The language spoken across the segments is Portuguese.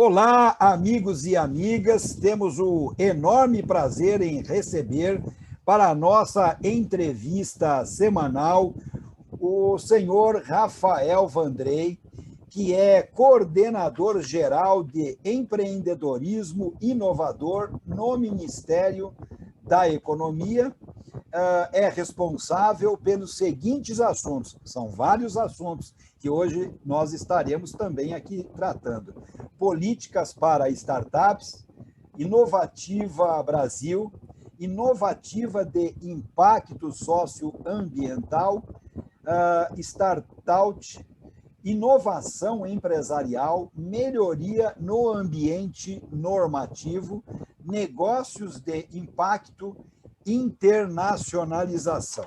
Olá, amigos e amigas, temos o enorme prazer em receber para a nossa entrevista semanal o senhor Rafael Vandrey, que é coordenador geral de empreendedorismo inovador no Ministério da Economia. É responsável pelos seguintes assuntos, são vários assuntos que hoje nós estaremos também aqui tratando: políticas para startups, Inovativa Brasil, inovativa de impacto socioambiental, startup, inovação empresarial, melhoria no ambiente normativo, negócios de impacto, internacionalização.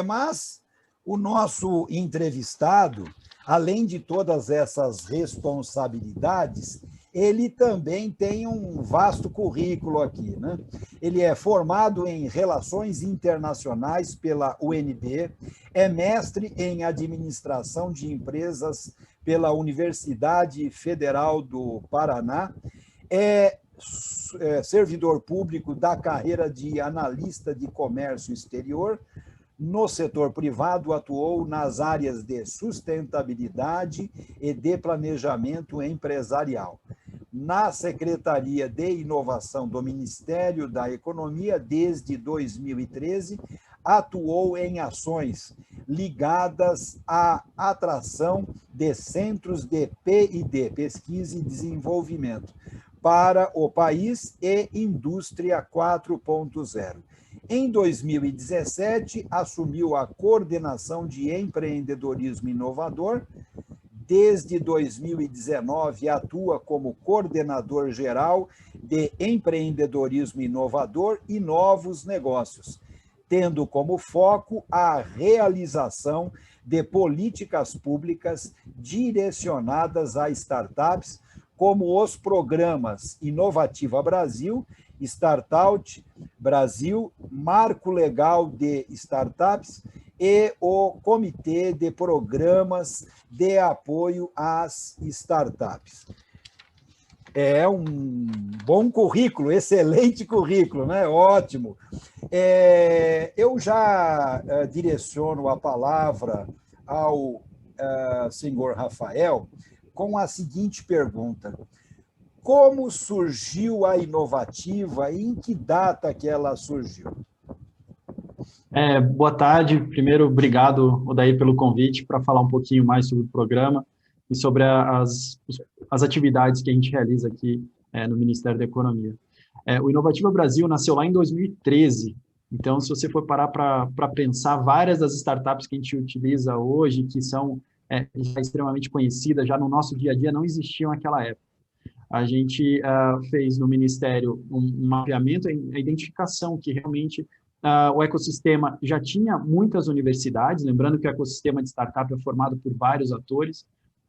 Mas o nosso entrevistado, além de todas essas responsabilidades, ele também tem um vasto currículo aqui, né? Ele é formado em Relações Internacionais pela UNB, é mestre em Administração de Empresas pela Universidade Federal do Paraná, é servidor público da carreira de analista de comércio exterior. No setor privado, atuou nas áreas de sustentabilidade e de planejamento empresarial. Na Secretaria de Inovação do Ministério da Economia, desde 2013, atuou em ações ligadas à atração de centros de P&D, Pesquisa e Desenvolvimento, para o país e Indústria 4.0. Em 2017, assumiu a coordenação de empreendedorismo inovador. Desde 2019, atua como coordenador geral de empreendedorismo inovador e novos negócios, tendo como foco a realização de políticas públicas direcionadas a startups, como os programas Inovativa Brasil, Startout Brasil, Marco Legal de Startups e o Comitê de Programas de Apoio às Startups. É um bom currículo, excelente currículo, né? Ótimo. Eu já direciono a palavra ao senhor Rafael com a seguinte pergunta: como surgiu a Inovativa e em que data que ela surgiu? Boa tarde. Primeiro, obrigado, Odair, pelo convite para falar um pouquinho mais sobre o programa e sobre as atividades que a gente realiza aqui no Ministério da Economia. O Inovativa Brasil nasceu lá em 2013, então, se você for parar para pensar, várias das startups que a gente utiliza hoje, que são já extremamente conhecidas, já no nosso dia a dia, não existiam naquela época. A gente fez no Ministério um mapeamento, a identificação que realmente o ecossistema já tinha muitas universidades, lembrando que o ecossistema de startup é formado por vários atores,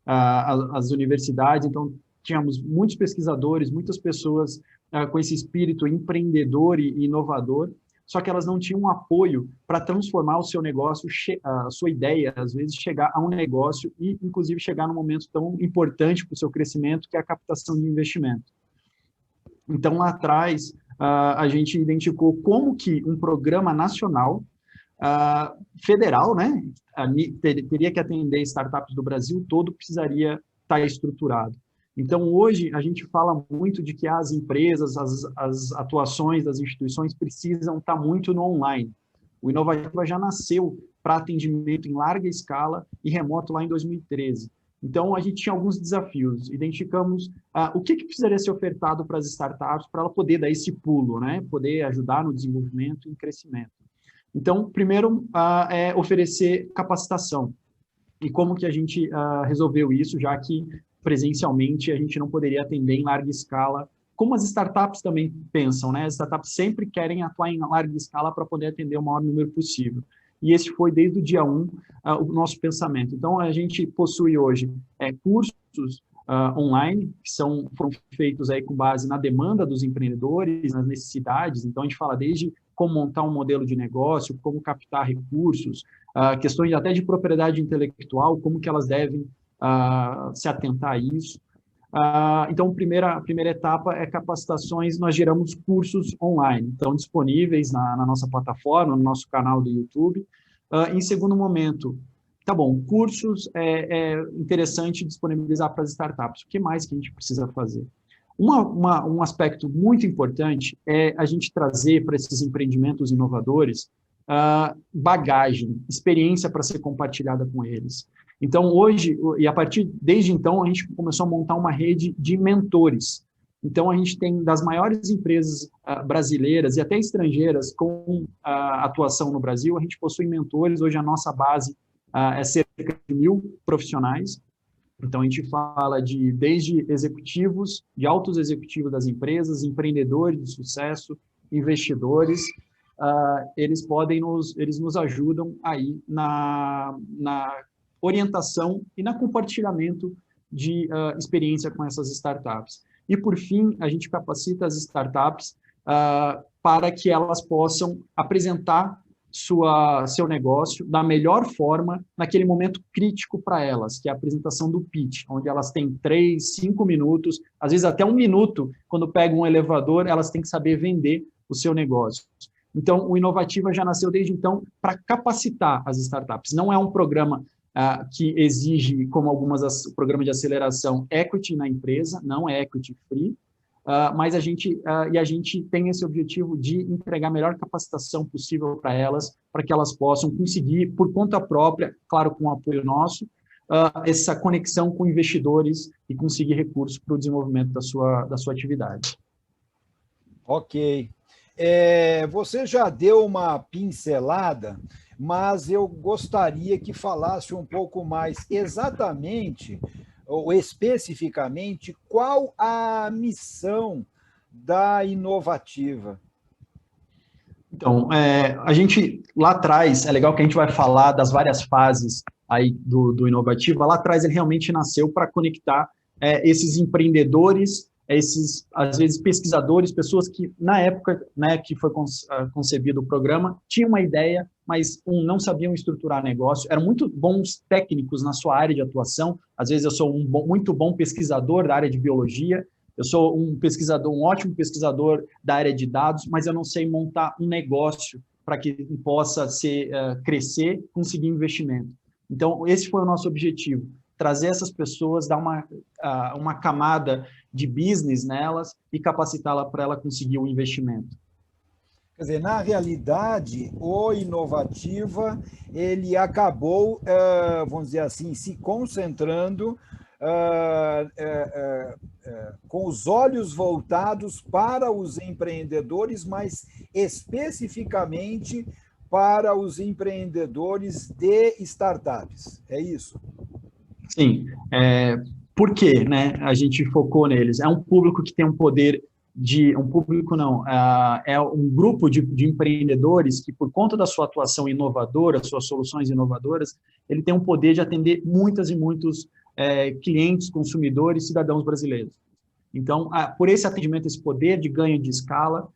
as universidades, então tínhamos muitos pesquisadores, muitas pessoas com esse espírito empreendedor e inovador, só que elas não tinham um apoio para transformar o seu negócio, a sua ideia, às vezes, chegar a um negócio e, inclusive, chegar num momento tão importante para o seu crescimento, que é a captação de investimento. Então, lá atrás, a gente identificou como que um programa nacional, federal, né, teria que atender startups do Brasil todo, precisaria estar estruturado. Então, hoje, a gente fala muito de que as empresas, as atuações das instituições precisam estar muito no online. O Inovativa já nasceu para atendimento em larga escala e remoto lá em 2013. Então, a gente tinha alguns desafios. Identificamos o que precisaria ser ofertado para as startups para ela poder dar esse pulo, né? Poder ajudar no desenvolvimento e crescimento. Então, primeiro, é oferecer capacitação. E como que a gente resolveu isso, já que presencialmente a gente não poderia atender em larga escala, como as startups também pensam, né? As startups sempre querem atuar em larga escala para poder atender o maior número possível. E esse foi, desde o dia 1, o nosso pensamento. Então, a gente possui hoje cursos online, que foram feitos aí com base na demanda dos empreendedores, nas necessidades. Então, a gente fala desde como montar um modelo de negócio, como captar recursos, questões até de propriedade intelectual, como que elas devem se atentar a isso. Então, a primeira etapa é capacitações, nós geramos cursos online, então disponíveis na nossa plataforma, no nosso canal do YouTube. Em segundo momento, tá bom, cursos é interessante disponibilizar para as startups. O que mais que a gente precisa fazer? Um aspecto muito importante é a gente trazer para esses empreendimentos inovadores bagagem, experiência para ser compartilhada com eles. Então, hoje, desde então, a gente começou a montar uma rede de mentores. Então, a gente tem das maiores empresas brasileiras e até estrangeiras com atuação no Brasil, a gente possui mentores. Hoje, a nossa base é cerca de 1.000 profissionais. Então, a gente fala desde executivos, de altos executivos das empresas, empreendedores de sucesso, investidores. Eles nos ajudam aí na orientação e no compartilhamento de experiência com essas startups. E, por fim, a gente capacita as startups para que elas possam apresentar seu negócio da melhor forma naquele momento crítico para elas, que é a apresentação do pitch, onde elas têm 3, 5 minutos, às vezes até 1 minuto, quando pegam um elevador, elas têm que saber vender o seu negócio. Então, o Inovativa já nasceu desde então para capacitar as startups. Não é um programa que exige, como alguns programas de aceleração, equity na empresa, não é equity free, mas a gente tem esse objetivo de entregar a melhor capacitação possível para elas, para que elas possam conseguir, por conta própria, claro, com o apoio nosso, essa conexão com investidores e conseguir recursos para o desenvolvimento da sua atividade. Ok. Você já deu uma pincelada, mas eu gostaria que falasse um pouco mais exatamente, ou especificamente, qual a missão da Inovativa. Então, a gente, lá atrás, é legal que a gente vai falar das várias fases aí do Inovativa. Lá atrás, ele realmente nasceu para conectar esses empreendedores, esses, às vezes, pesquisadores, pessoas que, na época, né, que foi concebido o programa, tinham uma ideia, mas não sabiam estruturar negócio, eram muito bons técnicos na sua área de atuação. Às vezes, eu sou muito bom pesquisador da área de biologia, eu sou um ótimo pesquisador da área de dados, mas eu não sei montar um negócio para que possa crescer, conseguir investimento. Então, esse foi o nosso objetivo, trazer essas pessoas, dar uma camada de business nelas e capacitá-la para ela conseguir o investimento. Quer dizer, na realidade, o Inovativa, ele acabou, vamos dizer assim, se concentrando com os olhos voltados para os empreendedores, mas especificamente para os empreendedores de startups. É isso? Sim. Por quê, né? A gente focou neles. É um público que tem um poder um público não, é um grupo de empreendedores que, por conta da sua atuação inovadora, suas soluções inovadoras, ele tem um poder de atender muitas e muitos clientes, consumidores, cidadãos brasileiros. Então, por esse atendimento, esse poder de ganho de escala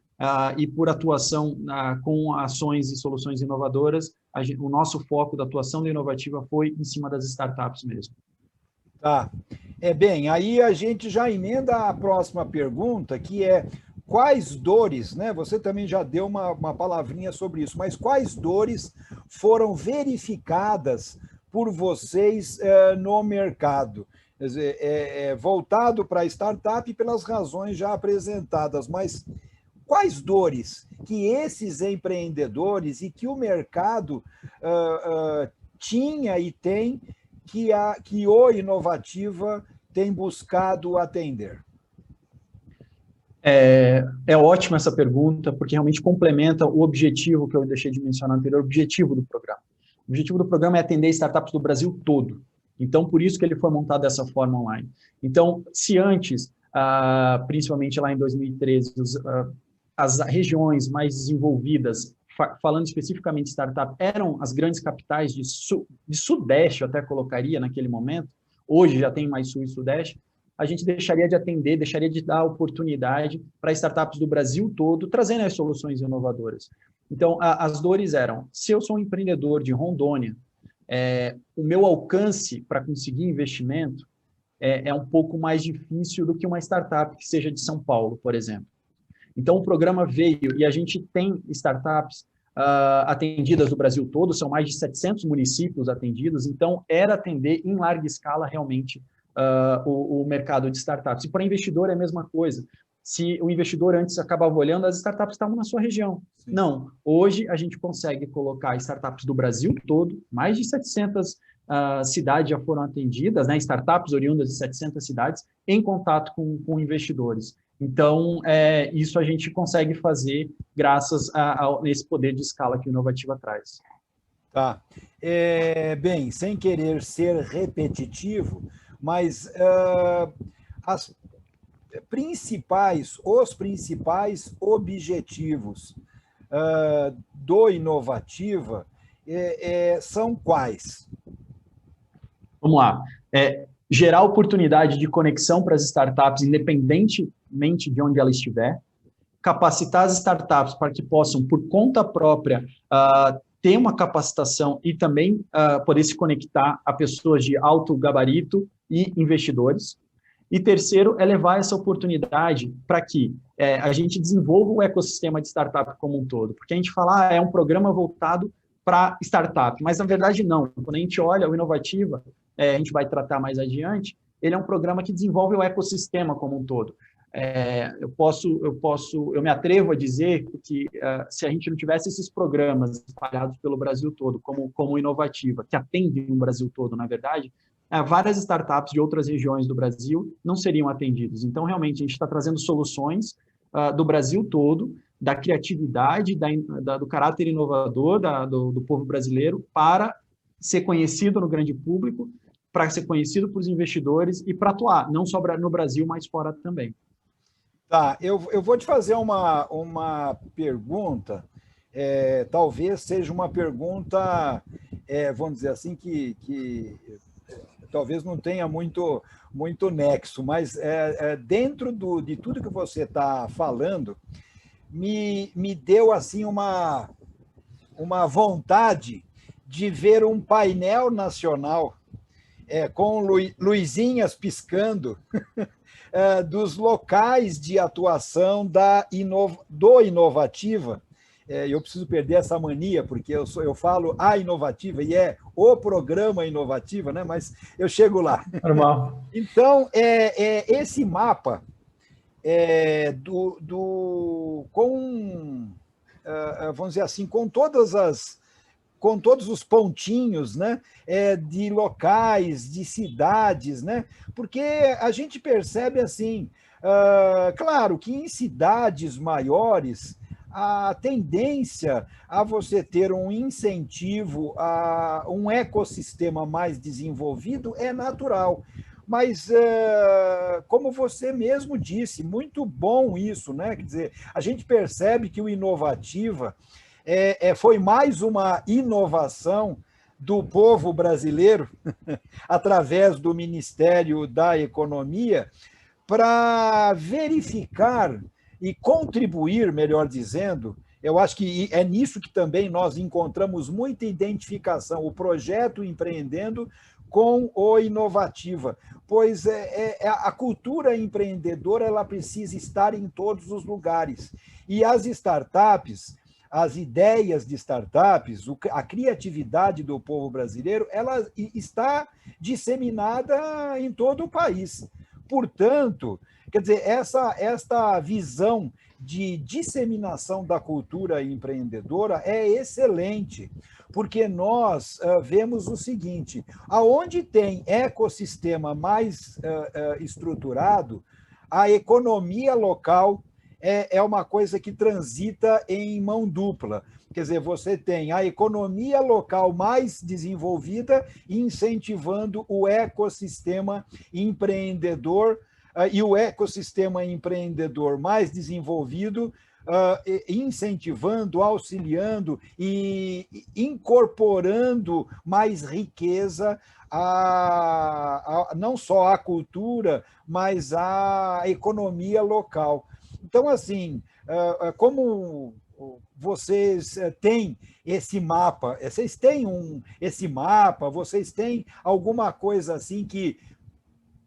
e por atuação com ações e soluções inovadoras, o nosso foco da atuação da Inovativa foi em cima das startups mesmo. Tá. Bem, aí a gente já emenda a próxima pergunta, que é quais dores, né? Você também já deu uma palavrinha sobre isso, mas quais dores foram verificadas por vocês no mercado? Quer dizer, voltado para a startup pelas razões já apresentadas, mas quais dores que esses empreendedores e que o mercado tinha e tem que o Inovativa tem buscado atender? É ótima essa pergunta, porque realmente complementa o objetivo que eu deixei de mencionar anterior, o objetivo do programa. O objetivo do programa é atender startups do Brasil todo. Então, por isso que ele foi montado dessa forma online. Então, se antes, principalmente lá em 2013, as regiões mais desenvolvidas, falando especificamente de startup, eram as grandes capitais de Sudeste, eu até colocaria naquele momento, hoje já tem mais Sul e Sudeste, a gente deixaria de atender, deixaria de dar oportunidade para startups do Brasil todo, trazendo as soluções inovadoras. Então, as dores eram, se eu sou um empreendedor de Rondônia, o meu alcance para conseguir investimento é um pouco mais difícil do que uma startup que seja de São Paulo, por exemplo. Então, o programa veio e a gente tem startups atendidas no Brasil todo, são mais de 700 municípios atendidos, então era atender em larga escala realmente o mercado de startups. E para investidor é a mesma coisa. Se o investidor antes acabava olhando, as startups estavam na sua região. Sim. Não, hoje a gente consegue colocar startups do Brasil todo, mais de 700 cidades já foram atendidas, né, startups oriundas de 700 cidades, em contato com investidores. Então, isso a gente consegue fazer graças a esse poder de escala que o Inovativa traz. Tá. Bem, sem querer ser repetitivo, mas os principais objetivos do Inovativa são quais? Vamos lá. Gerar oportunidade de conexão para as startups, independentemente de onde ela estiver, capacitar as startups para que possam, por conta própria, ter uma capacitação e também poder se conectar a pessoas de alto gabarito e investidores. E terceiro, é levar essa oportunidade para que a gente desenvolva o ecossistema de startup como um todo. Porque a gente fala, é um programa voltado para startup, mas na verdade não. Quando a gente olha o Inovativa, a gente vai tratar mais adiante, ele é um programa que desenvolve o ecossistema como um todo. Eu me atrevo a dizer que se a gente não tivesse esses programas espalhados pelo Brasil todo, como Inovativa, que atendem o Brasil todo, na verdade, várias startups de outras regiões do Brasil não seriam atendidas. Então, realmente, a gente está trazendo soluções do Brasil todo, da criatividade, do caráter inovador do povo brasileiro para ser conhecido no grande público, para ser conhecido por os investidores e para atuar, não só no Brasil, mas fora também. Tá, eu vou te fazer uma pergunta, talvez seja uma pergunta, vamos dizer assim, que talvez não tenha muito nexo, mas dentro de tudo que você está falando, me deu assim uma vontade de ver um painel nacional com luzinhas piscando dos locais de atuação do Inovativa. Eu preciso perder essa mania, porque eu falo a Inovativa e é o programa Inovativa, né? Mas eu chego lá. Normal. Então, esse mapa vamos dizer assim, com todos os pontinhos, né, de locais, de cidades, né, porque a gente percebe assim, claro que em cidades maiores a tendência a você ter um incentivo a um ecossistema mais desenvolvido é natural. Mas, como você mesmo disse, muito bom isso, né? Quer dizer, a gente percebe que o Inovativa foi mais uma inovação do povo brasileiro, através do Ministério da Economia, para verificar e contribuir, melhor dizendo, eu acho que é nisso que também nós encontramos muita identificação, o projeto Empreendendo com o Inovativa, pois a cultura empreendedora ela precisa estar em todos os lugares. E as startups, as ideias de startups, a criatividade do povo brasileiro, ela está disseminada em todo o país. Portanto, quer dizer, esta visão de disseminação da cultura empreendedora é excelente, porque nós vemos o seguinte, aonde tem ecossistema mais estruturado, a economia local é uma coisa que transita em mão dupla. Quer dizer, você tem a economia local mais desenvolvida incentivando o ecossistema empreendedor e o ecossistema empreendedor mais desenvolvido incentivando, auxiliando e incorporando mais riqueza não só à cultura, mas à economia local. Então, assim, como vocês têm esse mapa, esse mapa, vocês têm alguma coisa assim que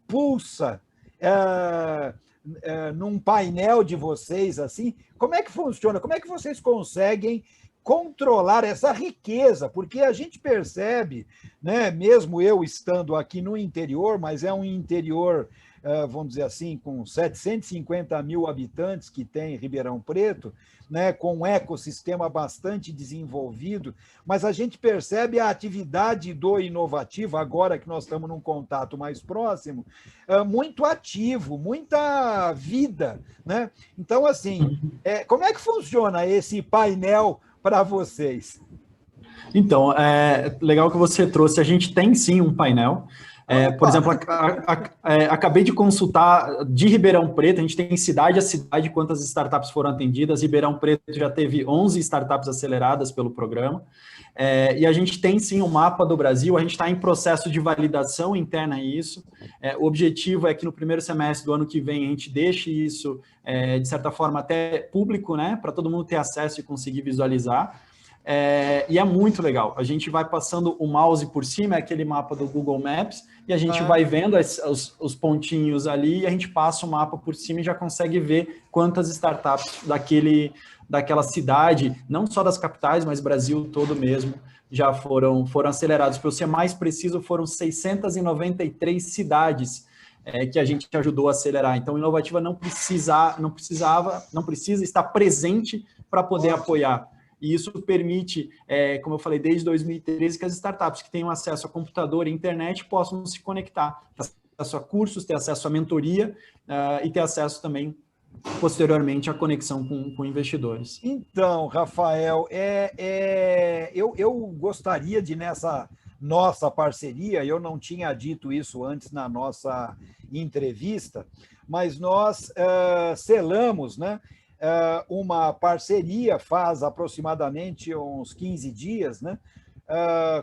pulsa num painel de vocês, assim? Como é que funciona? Como é que vocês conseguem controlar essa riqueza? Porque a gente percebe, né, mesmo eu estando aqui no interior, mas é um interior, vamos dizer assim, com 750 mil habitantes que tem Ribeirão Preto, né, com um ecossistema bastante desenvolvido, mas a gente percebe a atividade do Inovativo, agora que nós estamos num contato mais próximo, muito ativo, muita vida, né? Então, assim, como é que funciona esse painel para vocês? Então, é legal que você trouxe. A gente tem sim um painel. Por exemplo, acabei de consultar de Ribeirão Preto, a gente tem cidade a cidade quantas startups foram atendidas. Ribeirão Preto já teve 11 startups aceleradas pelo programa. E a gente tem sim um mapa do Brasil, a gente está em processo de validação interna a isso. O objetivo é que no primeiro semestre do ano que vem a gente deixe isso, de certa forma, até público, né, para todo mundo ter acesso e conseguir visualizar. E é muito legal. A gente vai passando o mouse por cima, é aquele mapa do Google Maps, e a gente vai vendo os pontinhos ali, e a gente passa o mapa por cima e já consegue ver quantas startups daquela cidade, não só das capitais, mas Brasil todo mesmo, já foram acelerados. Para eu ser mais preciso, foram 693 cidades que a gente ajudou a acelerar. Então, a Inovativa não precisa estar presente para poder apoiar. E isso permite, como eu falei, desde 2013, que as startups que tenham acesso a computador e internet possam se conectar, ter acesso a cursos, ter acesso a mentoria e ter acesso também, posteriormente, à conexão com investidores. Então, Rafael, eu gostaria de, nessa nossa parceria, eu não tinha dito isso antes na nossa entrevista, mas nós selamos, né, uma parceria faz aproximadamente uns 15 dias, né,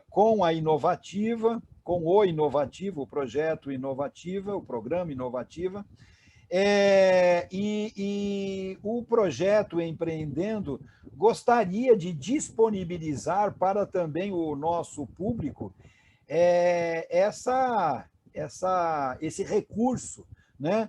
com a Inovativa, com o Inovativo, o projeto Inovativa, o programa Inovativa, e o projeto Empreendendo gostaria de disponibilizar para também o nosso público esse recurso, né,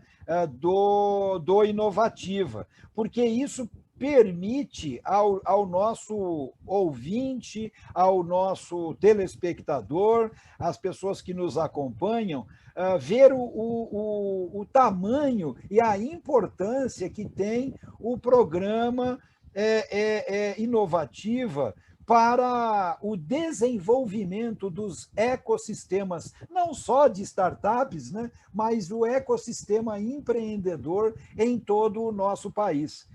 do Inovativa, porque isso permite ao nosso ouvinte, ao nosso telespectador, às pessoas que nos acompanham, ver o tamanho e a importância que tem o programa Inovativa para o desenvolvimento dos ecossistemas, não só de startups, né, mas o ecossistema empreendedor em todo o nosso país.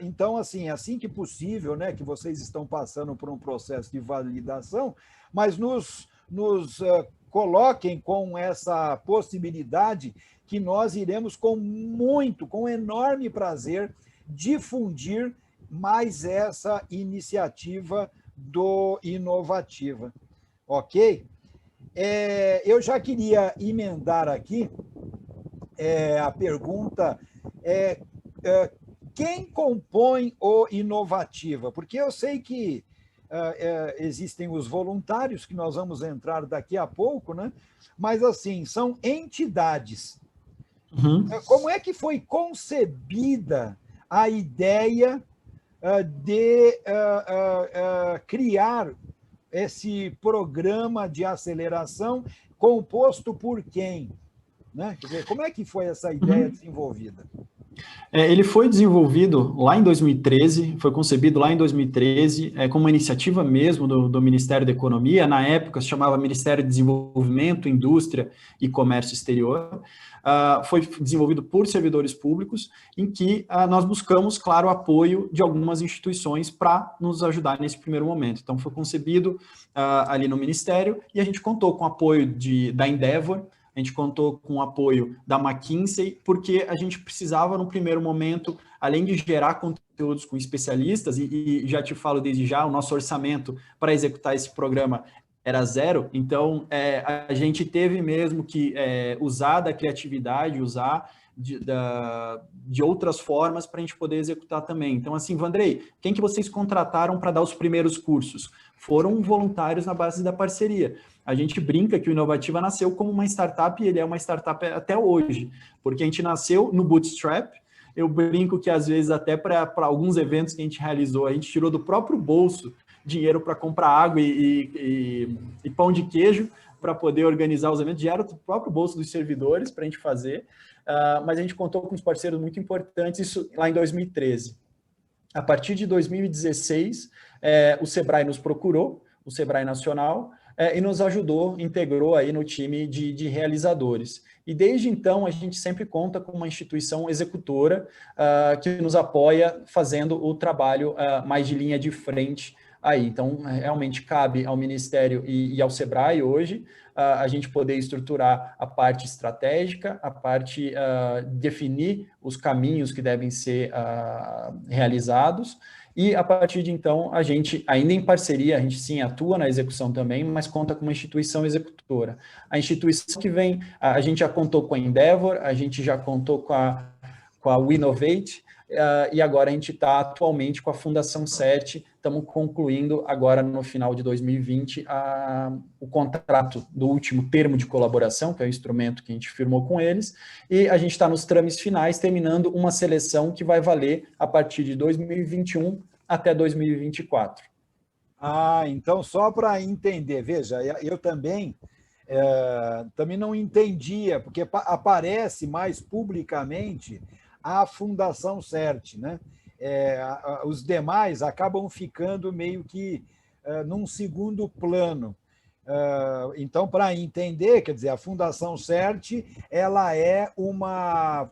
Então, assim que possível, né, que vocês estão passando por um processo de validação, mas nos coloquem com essa possibilidade que nós iremos com enorme prazer difundir mais essa iniciativa do Inovativa, ok? Eu já queria emendar aqui a pergunta, quem compõe o Inovativa? Porque eu sei que existem os voluntários, que nós vamos entrar daqui a pouco, né? Mas, assim, são entidades. Uhum. Como é que foi concebida a ideia de criar esse programa de aceleração composto por quem? Né? Quer dizer, como é que foi essa ideia desenvolvida? Ele foi desenvolvido lá em 2013, foi concebido lá em 2013, como uma iniciativa mesmo do Ministério da Economia. Na época se chamava Ministério de Desenvolvimento, Indústria e Comércio Exterior. Foi desenvolvido por servidores públicos, em que nós buscamos, claro, o apoio de algumas instituições para nos ajudar nesse primeiro momento. Então, foi concebido ali no Ministério, e a gente contou com o apoio da Endeavor, a gente contou com o apoio da McKinsey, porque a gente precisava, no primeiro momento, além de gerar conteúdos com especialistas, e já te falo desde já, o nosso orçamento para executar esse programa era zero, então a gente teve mesmo que usar da criatividade, usar de outras formas para a gente poder executar também. Então, assim, Vandrei, quem que vocês contrataram para dar os primeiros cursos? Foram voluntários na base da parceria. A gente brinca que o Inovativa nasceu como uma startup e ele é uma startup até hoje, porque a gente nasceu no Bootstrap. Eu brinco que, às vezes, até para alguns eventos que a gente realizou, a gente tirou do próprio bolso dinheiro para comprar água e pão de queijo para poder organizar os eventos, dinheiro do próprio bolso dos servidores para a gente fazer, mas a gente contou com uns parceiros muito importantes, isso lá em 2013. A partir de 2016, o Sebrae nos procurou, o Sebrae Nacional, e nos ajudou, integrou aí no time de realizadores. E desde então, a gente sempre conta com uma instituição executora que nos apoia fazendo o trabalho mais de linha de frente aí. Então, realmente cabe ao Ministério e ao Sebrae hoje a gente poder estruturar a parte estratégica, a parte definir os caminhos que devem ser realizados, e a partir de então, a gente, ainda em parceria, a gente sim atua na execução também, mas conta com uma instituição executora. A instituição que vem, a gente já contou com a Endeavor, a gente já contou com a WeInnovate, e agora a gente está atualmente com a Fundação CERT, estamos concluindo agora no final de 2020 o contrato do último termo de colaboração, que é o instrumento que a gente firmou com eles, e a gente está nos trâmites finais, terminando uma seleção que vai valer a partir de 2021 até 2024. Então só para entender, veja, eu também não entendia, porque aparece mais publicamente a Fundação CERT, né? Os demais acabam ficando meio que num segundo plano. Então, para entender, quer dizer, a Fundação CERT, ela é uma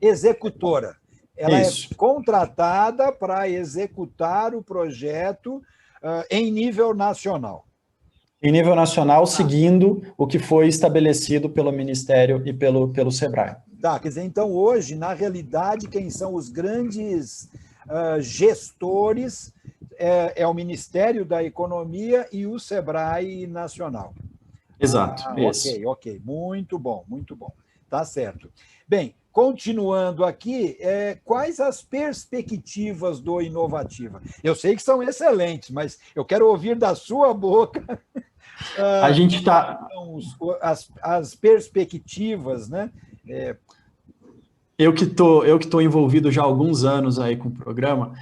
executora. Ela Isso. É contratada para executar o projeto em nível nacional. Em nível nacional, seguindo o que foi estabelecido pelo Ministério e pelo Sebrae. Tá, quer dizer, então hoje, na realidade, quem são os grandes gestores é o Ministério da Economia e o Sebrae Nacional. Exato, isso. Ok, muito bom, tá certo. Bem, continuando aqui, quais as perspectivas do Inovativa? Eu sei que são excelentes, mas eu quero ouvir da sua boca a gente está as perspectivas, né? Eu que tô envolvido já há alguns anos aí com o programa,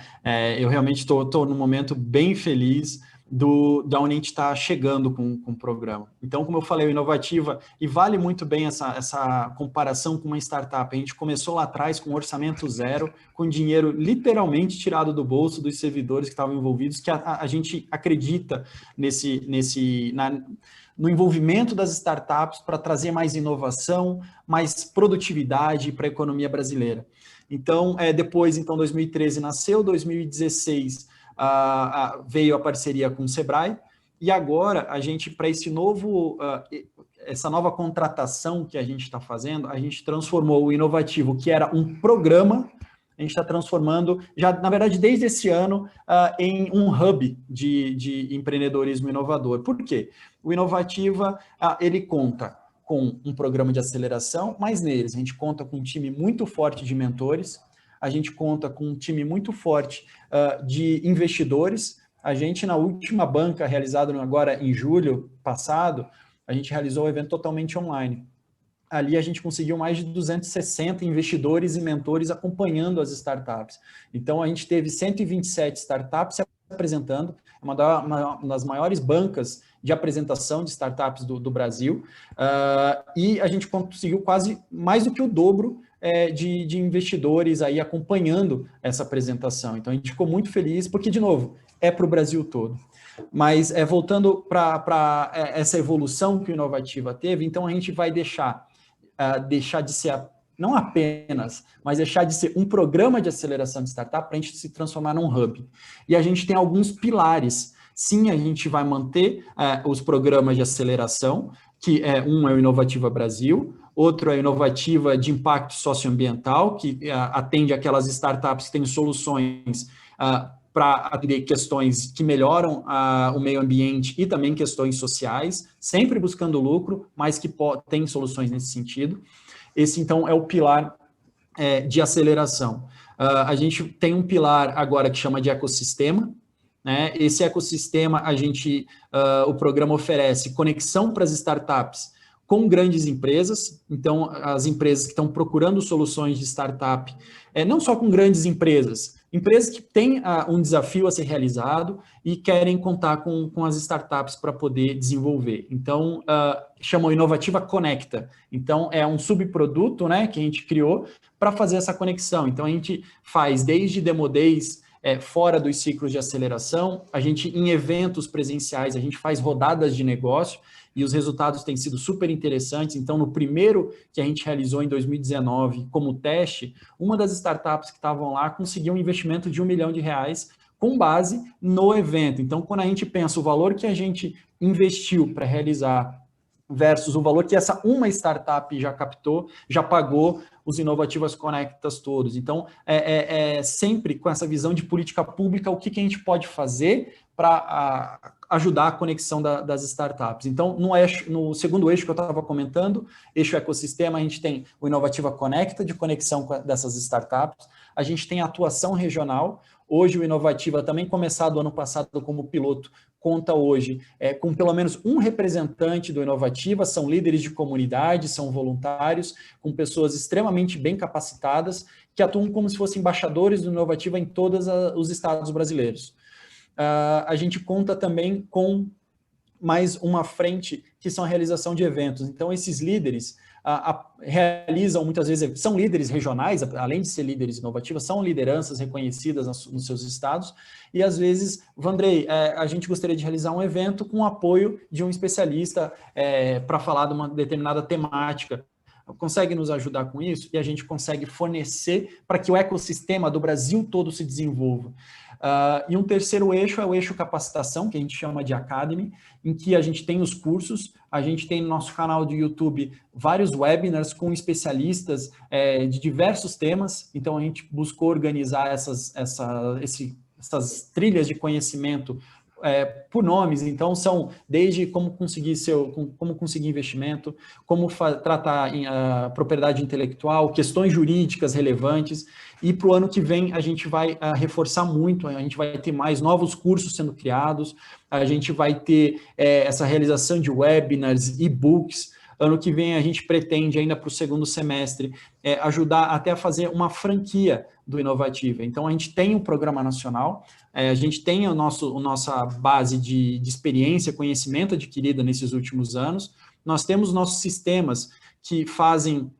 eu realmente estou num momento bem feliz da onde a gente está chegando com o programa. Então, como eu falei, o Inovativa, e vale muito bem essa comparação com uma startup, a gente começou lá atrás com orçamento zero, com dinheiro literalmente tirado do bolso dos servidores que estavam envolvidos, que a gente acredita no envolvimento das startups para trazer mais inovação, mais produtividade para a economia brasileira. Então, depois, 2013 nasceu, 2016 veio a parceria com o Sebrae, e agora a gente, para essa nova contratação que a gente está fazendo, a gente transformou o Inovativo, que era um programa, a gente está transformando, já na verdade desde esse ano, em um hub de empreendedorismo inovador. Por quê? O Inovativa, ele conta com um programa de aceleração, mas neles a gente conta com um time muito forte de mentores, a gente conta com um time muito forte de investidores. A gente, na última banca realizada agora em julho passado, a gente realizou um evento totalmente online. Ali a gente conseguiu mais de 260 investidores e mentores acompanhando as startups. Então, a gente teve 127 startups se apresentando, é uma das maiores bancas de apresentação de startups do Brasil, e a gente conseguiu quase mais do que o dobro de investidores aí acompanhando essa apresentação. Então, a gente ficou muito feliz, porque, de novo, é para o Brasil todo. Mas, voltando para essa evolução que o Inovativa teve, então a gente vai deixar de ser, não apenas, mas deixar de ser um programa de aceleração de startup para a gente se transformar num hub. E a gente tem alguns pilares. Sim, a gente vai manter os programas de aceleração, que um é o Inovativa Brasil, outro é a Inovativa de Impacto Socioambiental, que atende aquelas startups que têm soluções para atender questões que melhoram o meio ambiente e também questões sociais, sempre buscando lucro, mas que tem soluções nesse sentido. Esse, então, é o pilar de aceleração. A gente tem um pilar agora que chama de ecossistema, né? Esse ecossistema, o programa oferece conexão para as startups com grandes empresas, então as empresas que estão procurando soluções de startup, não só com grandes empresas que têm um desafio a ser realizado e querem contar com as startups para poder desenvolver. Então, chamam Inovativa Conecta. Então, é um subproduto, né, que a gente criou para fazer essa conexão. Então, a gente faz desde Demo Days, fora dos ciclos de aceleração, em eventos presenciais, a gente faz rodadas de negócio, e os resultados têm sido super interessantes. Então, no primeiro que a gente realizou em 2019, como teste, uma das startups que estavam lá conseguiu um investimento de R$1 milhão com base no evento. Então, quando a gente pensa o valor que a gente investiu para realizar versus o valor que essa uma startup já captou, já pagou os Inovativas Conectas todos. Então, sempre com essa visão de política pública, o que a gente pode fazer para ajudar a conexão das startups. Então, no segundo eixo que eu estava comentando, eixo ecossistema, a gente tem o Inovativa Conecta, de conexão dessas startups, a gente tem a atuação regional. Hoje o Inovativa, também começado ano passado como piloto, conta hoje com pelo menos um representante do Inovativa, são líderes de comunidade, são voluntários, com pessoas extremamente bem capacitadas, que atuam como se fossem embaixadores do Inovativa em todos os estados brasileiros. A gente conta também com mais uma frente, que são a realização de eventos. Então, esses líderes realizam, muitas vezes, são líderes regionais, além de ser líderes inovativos, são lideranças reconhecidas nos seus estados, e às vezes, Vandrei, a gente gostaria de realizar um evento com o apoio de um especialista para falar de uma determinada temática. Consegue nos ajudar com isso? E a gente consegue fornecer para que o ecossistema do Brasil todo se desenvolva. E um terceiro eixo é o eixo capacitação, que a gente chama de Academy, em que a gente tem os cursos, a gente tem no nosso canal do YouTube vários webinars com especialistas de diversos temas, então a gente buscou organizar essas trilhas de conhecimento por nomes, então são desde como conseguir investimento, como tratar a propriedade intelectual, questões jurídicas relevantes, e para o ano que vem a gente vai reforçar muito, a gente vai ter mais novos cursos sendo criados, a gente vai ter essa realização de webinars, e-books. Ano que vem a gente pretende, ainda para o segundo semestre, ajudar até a fazer uma franquia do Inovativa. Então, a gente tem um programa nacional, a gente tem a nossa base de experiência, conhecimento adquirida nesses últimos anos, nós temos nossos sistemas que fazem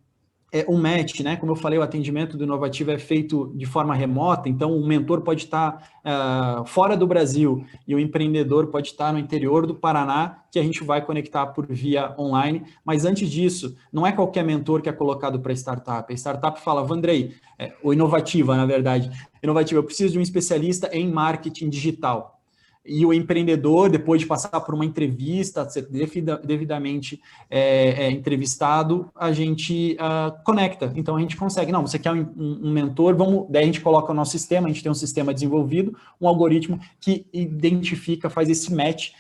um match, né? Como eu falei, o atendimento do Inovativa é feito de forma remota, então o mentor pode estar fora do Brasil e o empreendedor pode estar no interior do Paraná, que a gente vai conectar por via online, mas antes disso, não é qualquer mentor que é colocado para a startup fala, Vandrei, o Inovativa, na verdade, Inovativa, eu preciso de um especialista em marketing digital. E o empreendedor, depois de passar por uma entrevista, ser devidamente entrevistado, a gente conecta. Então, a gente consegue. Não, você quer um mentor, daí a gente coloca o nosso sistema, a gente tem um sistema desenvolvido, um algoritmo que identifica, faz esse match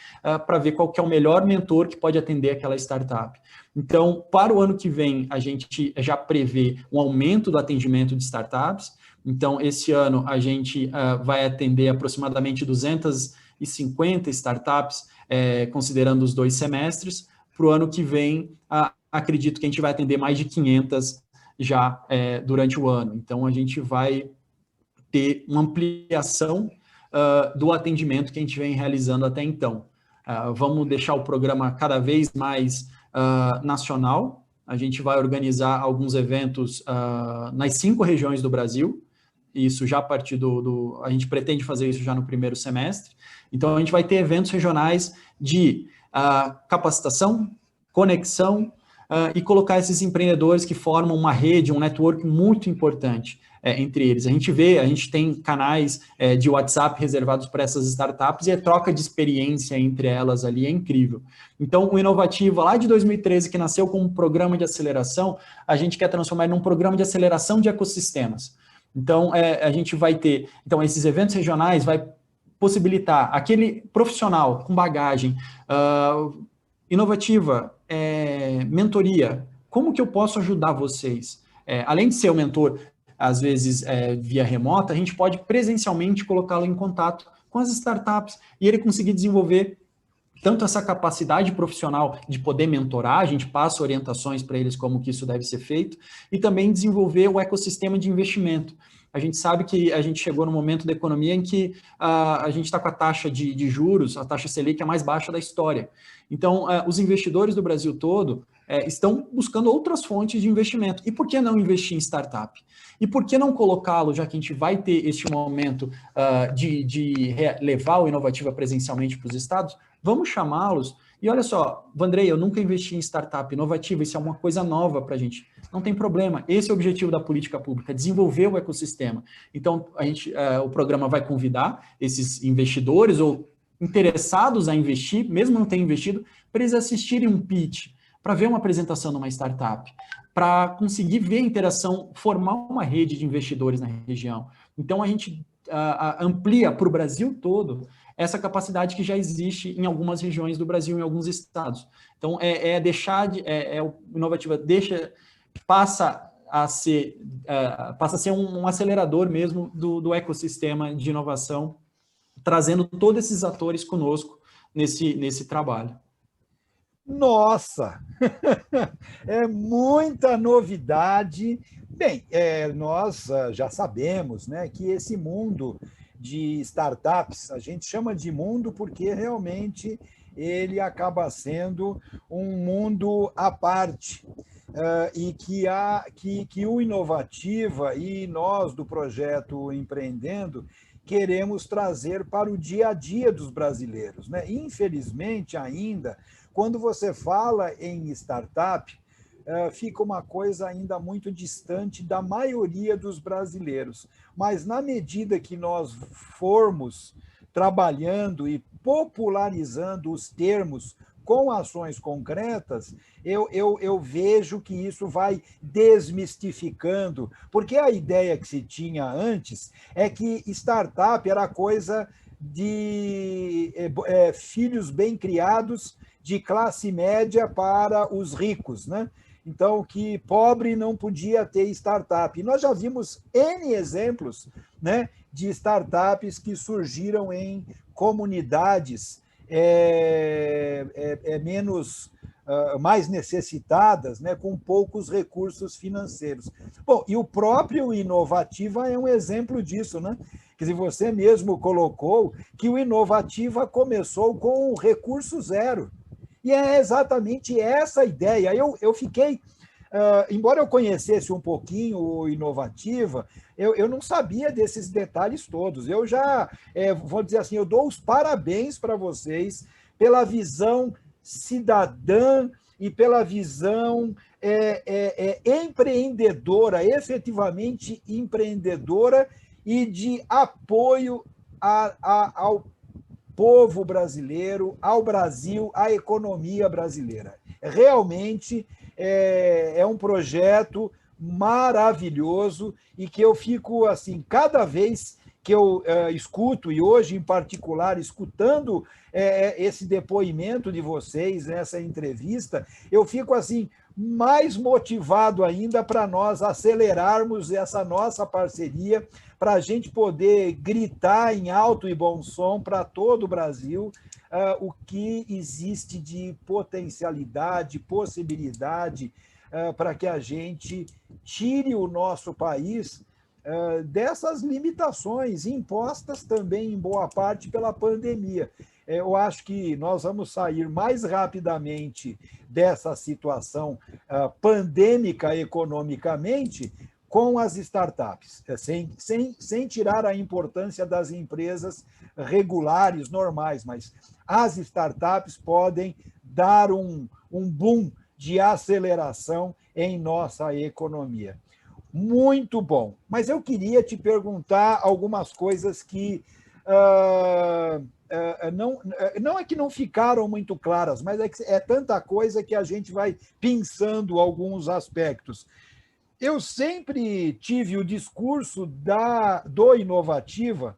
para ver qual que é o melhor mentor que pode atender aquela startup. Então, para o ano que vem, a gente já prevê um aumento do atendimento de startups. Então, esse ano, a gente vai atender aproximadamente 250 startups, considerando os 2 semestres. Para o ano que vem, acredito que a gente vai atender mais de 500 já durante o ano. Então, a gente vai ter uma ampliação do atendimento que a gente vem realizando até então. Vamos deixar o programa cada vez mais nacional. A gente vai organizar alguns eventos nas 5 regiões do Brasil. Isso já a partir a gente pretende fazer isso já no primeiro semestre. Então, a gente vai ter eventos regionais de capacitação, conexão e colocar esses empreendedores que formam uma rede, um network muito importante entre eles. A gente tem canais de WhatsApp reservados para essas startups e a troca de experiência entre elas ali é incrível. Então, o Inovativa, lá de 2013, que nasceu como um programa de aceleração, a gente quer transformar num programa de aceleração de ecossistemas. Então, a gente vai ter... Então, esses eventos regionais vai possibilitar aquele profissional com bagagem inovativa, mentoria. Como que eu posso ajudar vocês? Além de ser o mentor, às vezes via remota, a gente pode presencialmente colocá-lo em contato com as startups e ele conseguir desenvolver tanto essa capacidade profissional de poder mentorar, a gente passa orientações para eles como que isso deve ser feito, e também desenvolver o ecossistema de investimento. A gente sabe que a gente chegou no momento da economia em que a gente está com a taxa de juros, a taxa Selic é a mais baixa da história. Então, os investidores do Brasil todo estão buscando outras fontes de investimento. E por que não investir em startup? E por que não colocá-lo, já que a gente vai ter este momento de levar o Inovativa presencialmente para os estados, vamos chamá-los. E olha só, Vandrei, eu nunca investi em startup inovativa, isso é uma coisa nova para a gente. Não tem problema, esse é o objetivo da política pública, desenvolver o ecossistema. Então, o programa vai convidar esses investidores ou interessados a investir, mesmo não terem investido, para eles assistirem um pitch, para ver uma apresentação de uma startup, para conseguir ver a interação, formar uma rede de investidores na região. Então, a gente amplia para o Brasil todo essa capacidade que já existe em algumas regiões do Brasil, em alguns estados. Então, o Inovativa passa a ser um acelerador mesmo do ecossistema de inovação, trazendo todos esses atores conosco nesse trabalho. Nossa! É muita novidade. Bem, nós já sabemos, né, que esse mundo de startups, a gente chama de mundo porque realmente ele acaba sendo um mundo à parte, e que o Inovativa e nós do projeto Empreendendo queremos trazer para o dia a dia dos brasileiros, né? Infelizmente, ainda, quando você fala em startup, fica uma coisa ainda muito distante da maioria dos brasileiros. Mas, na medida que nós formos trabalhando e popularizando os termos com ações concretas, eu vejo que isso vai desmistificando, porque a ideia que se tinha antes é que startup era coisa de filhos bem criados de classe média para os ricos, né? Então, que pobre não podia ter startup. E nós já vimos N exemplos, né, de startups que surgiram em comunidades mais necessitadas, né, com poucos recursos financeiros. Bom, e o próprio Inovativa é um exemplo disso, né? Quer dizer, você mesmo colocou que o Inovativa começou com o recurso zero. E é exatamente essa a ideia. Eu fiquei, embora eu conhecesse um pouquinho o Inovativa, eu não sabia desses detalhes todos. Eu já, vou dizer assim, eu dou os parabéns para vocês pela visão cidadã e pela visão empreendedora, efetivamente empreendedora, e de apoio ao povo brasileiro, ao Brasil, à economia brasileira. Realmente é um projeto maravilhoso e que eu fico assim, cada vez que eu escuto, e hoje em particular, escutando esse depoimento de vocês, essa entrevista, eu fico assim, mais motivado ainda para nós acelerarmos essa nossa parceria, para a gente poder gritar em alto e bom som para todo o Brasil o que existe de potencialidade, possibilidade, para que a gente tire o nosso país dessas limitações impostas também, em boa parte, pela pandemia. Eu acho que nós vamos sair mais rapidamente dessa situação pandêmica economicamente com as startups, sem tirar a importância das empresas regulares, normais, mas as startups podem dar um boom de aceleração em nossa economia. Muito bom. Mas eu queria te perguntar algumas coisas que não é que não ficaram muito claras, mas é que é tanta coisa que a gente vai pensando alguns aspectos. Eu sempre tive o discurso do Inovativa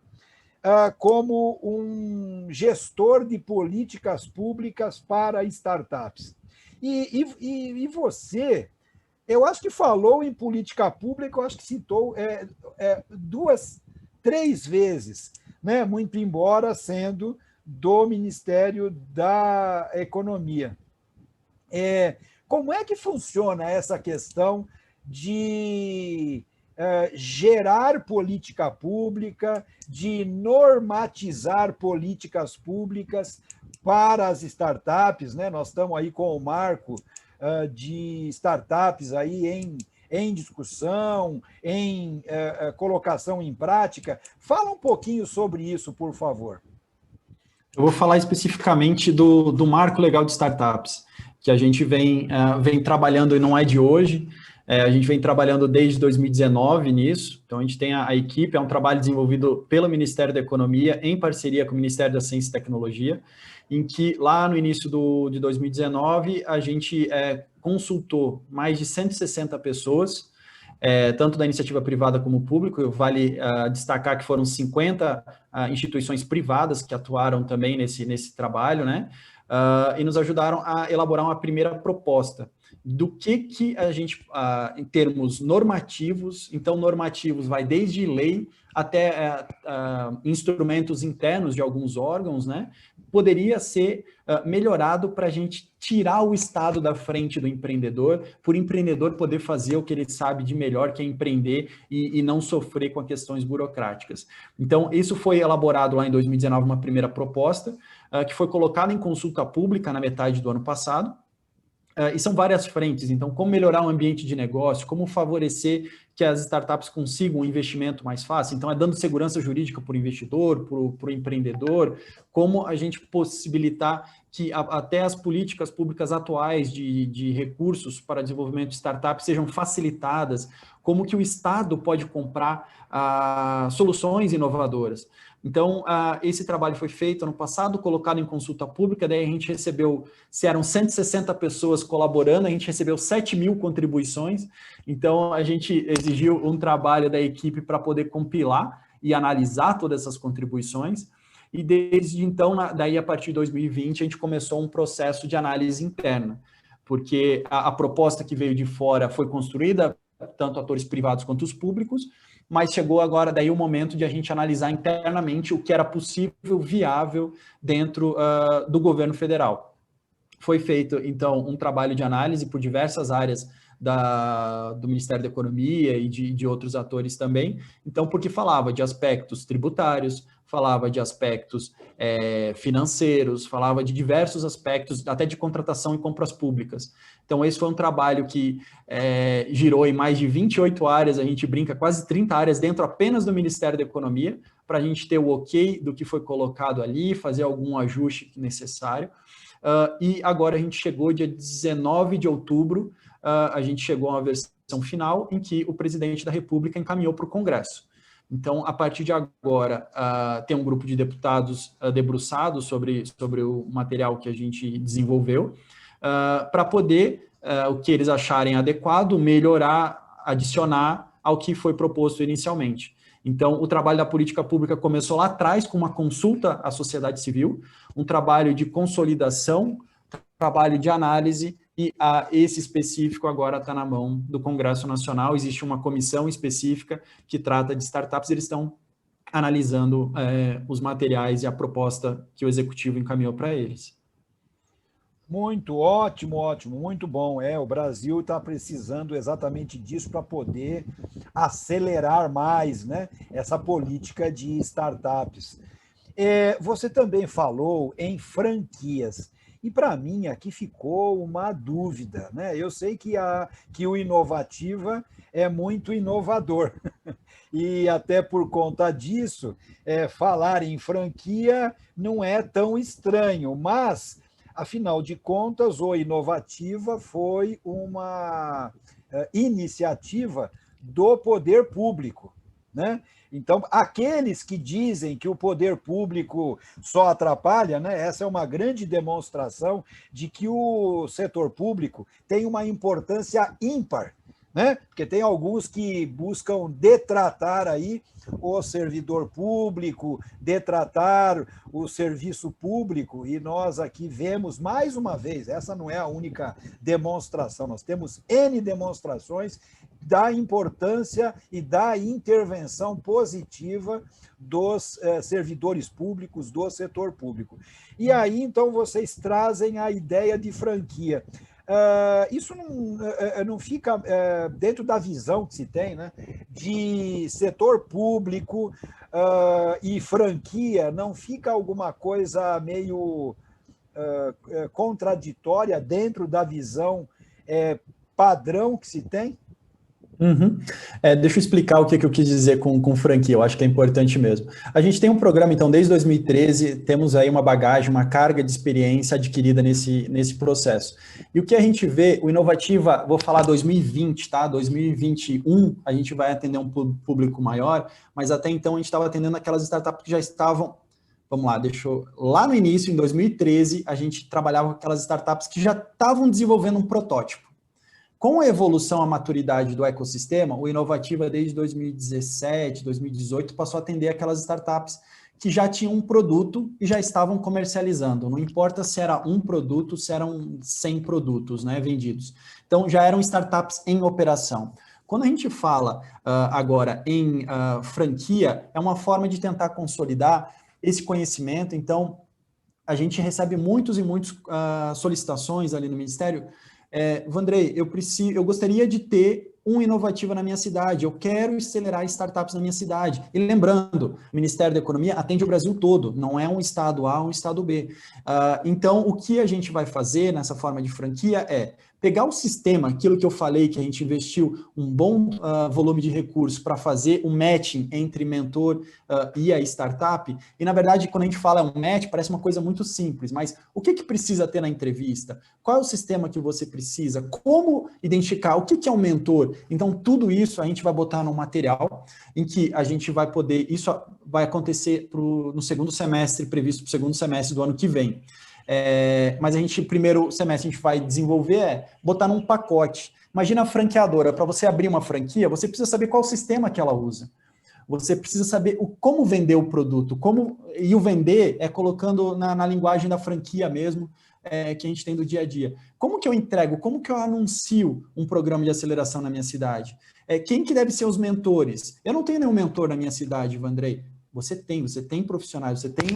como um gestor de políticas públicas para startups. E você, eu acho que falou em política pública, eu acho que citou duas, três vezes, né? Muito embora sendo do Ministério da Economia. Como é que funciona essa questão de gerar política pública, de normatizar políticas públicas para as startups, né? Nós estamos aí com o marco de startups aí em discussão, em colocação em prática. Fala um pouquinho sobre isso, por favor. Eu vou falar especificamente do marco legal de startups, que a gente vem trabalhando e não é de hoje, a gente vem trabalhando desde 2019 nisso, então a gente tem a equipe, é um trabalho desenvolvido pelo Ministério da Economia, em parceria com o Ministério da Ciência e Tecnologia, em que lá no início de 2019 a gente consultou mais de 160 pessoas, tanto da iniciativa privada como público. Vale destacar que foram 50 instituições privadas que atuaram também nesse trabalho, né? E nos ajudaram a elaborar uma primeira proposta do que a gente, em termos normativos, então normativos vai desde lei até instrumentos internos de alguns órgãos, né? Poderia ser melhorado para a gente tirar o Estado da frente do empreendedor, por o empreendedor poder fazer o que ele sabe de melhor, que é empreender e não sofrer com as questões burocráticas. Então, isso foi elaborado lá em 2019, uma primeira proposta, que foi colocada em consulta pública na metade do ano passado, e são várias frentes. Então, como melhorar o ambiente de negócio, como favorecer que as startups consigam um investimento mais fácil. Então, dando segurança jurídica para o investidor, para o empreendedor, como a gente possibilitar que até as políticas públicas atuais de recursos para desenvolvimento de startups sejam facilitadas, como que o Estado pode comprar soluções inovadoras. Então, esse trabalho foi feito ano passado, colocado em consulta pública, daí a gente recebeu, se eram 160 pessoas colaborando, a gente recebeu 7.000 contribuições, então a gente exigiu um trabalho da equipe para poder compilar e analisar todas essas contribuições, e desde então, daí a partir de 2020, a gente começou um processo de análise interna, porque a proposta que veio de fora foi construída, tanto atores privados quanto os públicos, mas chegou agora daí o momento de a gente analisar internamente o que era possível, viável dentro do governo federal. Foi feito, então, um trabalho de análise por diversas áreas do Ministério da Economia e de outros atores também, então, porque falava de aspectos tributários, falava de aspectos financeiros, falava de diversos aspectos, até de contratação e compras públicas. Então, esse foi um trabalho que girou em mais de 28 áreas, a gente brinca, quase 30 áreas dentro apenas do Ministério da Economia, para a gente ter o ok do que foi colocado ali, fazer algum ajuste necessário. E agora a gente chegou, dia 19 de outubro, a gente chegou a uma versão final em que o presidente da República encaminhou para o Congresso. Então, a partir de agora, tem um grupo de deputados debruçados sobre o material que a gente desenvolveu, para poder, o que eles acharem adequado, melhorar, adicionar ao que foi proposto inicialmente. Então, o trabalho da política pública começou lá atrás com uma consulta à sociedade civil, um trabalho de consolidação, trabalho de análise, e esse específico agora está na mão do Congresso Nacional. Existe uma comissão específica que trata de startups, eles estão analisando os materiais e a proposta que o Executivo encaminhou para eles. Muito ótimo, ótimo, muito bom. O Brasil está precisando exatamente disso para poder acelerar mais, né, essa política de startups. Você também falou em franquias. E para mim aqui ficou uma dúvida, né? Eu sei que o Inovativa é muito inovador e até por conta disso, falar em franquia não é tão estranho, mas afinal de contas, o Inovativa foi uma iniciativa do poder público, né? Então, aqueles que dizem que o poder público só atrapalha, né? Essa é uma grande demonstração de que o setor público tem uma importância ímpar né? Porque tem alguns que buscam detratar aí o servidor público, detratar o serviço público, e nós aqui vemos mais uma vez, essa não é a única demonstração, nós temos N demonstrações da importância e da intervenção positiva dos servidores públicos, do setor público. E aí, então, vocês trazem a ideia de franquia. Isso não fica dentro da visão que se tem, né, de setor público e franquia, não fica alguma coisa meio contraditória dentro da visão padrão que se tem? Uhum. Deixa eu explicar o que eu quis dizer com franquia, eu acho que é importante mesmo. A gente tem um programa, então, desde 2013, temos aí uma bagagem, uma carga de experiência adquirida nesse processo. E o que a gente vê, o Inovativa, vou falar 2020, tá? 2021, a gente vai atender um público maior, mas até então a gente estava atendendo aquelas startups que já estavam... Vamos lá, lá no início, em 2013, a gente trabalhava com aquelas startups que já estavam desenvolvendo um protótipo. Com a evolução, a maturidade do ecossistema, o Inovativa, desde 2017, 2018, passou a atender aquelas startups que já tinham um produto e já estavam comercializando. Não importa se era um produto, se eram 100 produtos, né, vendidos. Então, já eram startups em operação. Quando a gente fala agora em franquia, é uma forma de tentar consolidar esse conhecimento. Então, a gente recebe muitas solicitações ali no Ministério. Vandrei, eu gostaria de ter um Inovativa na minha cidade, eu quero acelerar startups na minha cidade. E lembrando, o Ministério da Economia atende o Brasil todo, não é um estado A ou um estado B. Então, o que a gente vai fazer nessa forma de franquia é pegar o sistema, aquilo que eu falei, que a gente investiu um bom volume de recursos para fazer o matching entre mentor e a startup, e na verdade, quando a gente fala um match, parece uma coisa muito simples, mas o que precisa ter na entrevista? Qual é o sistema que você precisa? Como identificar? O que é um mentor? Então, tudo isso a gente vai botar num material em que a gente vai poder, isso vai acontecer no segundo semestre, previsto para o segundo semestre do ano que vem. Mas a gente, primeiro semestre, a gente vai desenvolver, botar num pacote. Imagina a franqueadora, para você abrir uma franquia, você precisa saber qual sistema que ela usa. Você precisa saber como vender o produto, e o vender é colocando na linguagem da franquia mesmo, que a gente tem do dia a dia. Como que eu entrego, como que eu anuncio um programa de aceleração na minha cidade? Quem que deve ser os mentores? Eu não tenho nenhum mentor na minha cidade, Vandrei. Você tem profissionais, você tem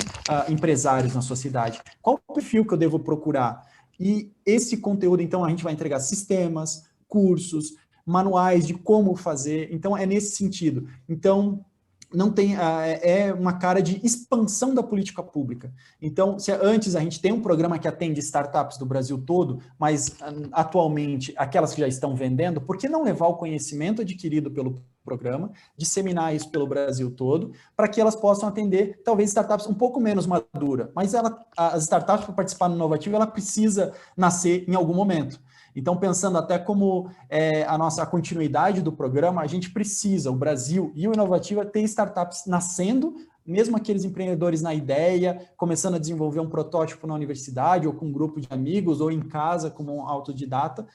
empresários na sua cidade. Qual o perfil que eu devo procurar? E esse conteúdo, então, a gente vai entregar sistemas, cursos, manuais de como fazer. Então, é nesse sentido. Então, não tem, é uma cara de expansão da política pública. Então, se antes a gente tem um programa que atende startups do Brasil todo, mas atualmente aquelas que já estão vendendo, por que não levar o conhecimento adquirido pelo programa, disseminar isso pelo Brasil todo, para que elas possam atender, talvez, startups um pouco menos maduras, mas as startups, para participar no Inovativo, ela precisa nascer em algum momento. Então, pensando até como a continuidade do programa, a gente precisa, o Brasil e o Inovativa, ter startups nascendo, mesmo aqueles empreendedores na ideia, começando a desenvolver um protótipo na universidade, ou com um grupo de amigos, ou em casa, como um autodidata,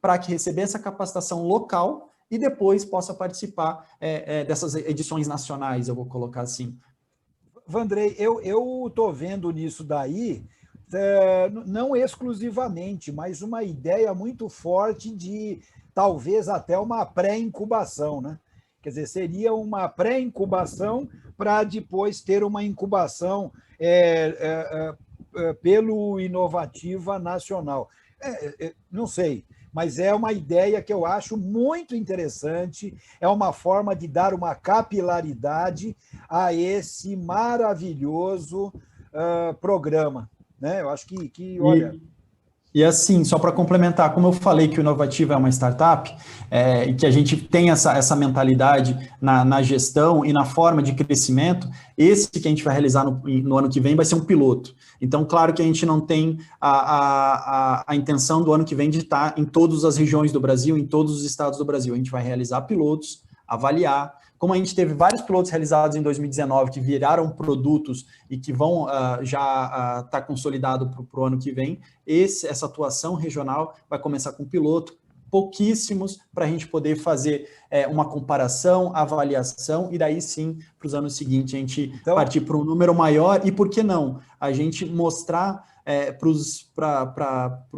para que receber essa capacitação local e depois possa participar dessas edições nacionais, eu vou colocar assim. Vandrei, eu estou vendo nisso daí, não exclusivamente, mas uma ideia muito forte de talvez até uma pré-incubação, né? Quer dizer, seria uma pré-incubação para depois ter uma incubação pelo Inovativa Nacional. Não sei, mas é uma ideia que eu acho muito interessante, é uma forma de dar uma capilaridade a esse maravilhoso programa. Né? Eu acho que olha... E assim, só para complementar, como eu falei que o Inovativa é uma startup, e que a gente tem essa mentalidade na gestão e na forma de crescimento, esse que a gente vai realizar no ano que vem vai ser um piloto. Então, claro que a gente não tem a intenção do ano que vem de estar em todas as regiões do Brasil, em todos os estados do Brasil. A gente vai realizar pilotos, avaliar. Como a gente teve vários pilotos realizados em 2019 que viraram produtos e que vão já estar consolidado para o ano que vem, essa atuação regional vai começar com piloto, pouquíssimos para a gente poder fazer uma comparação, avaliação, e daí sim, para os anos seguintes, a gente partir para um número maior, e por que não? A gente mostrar para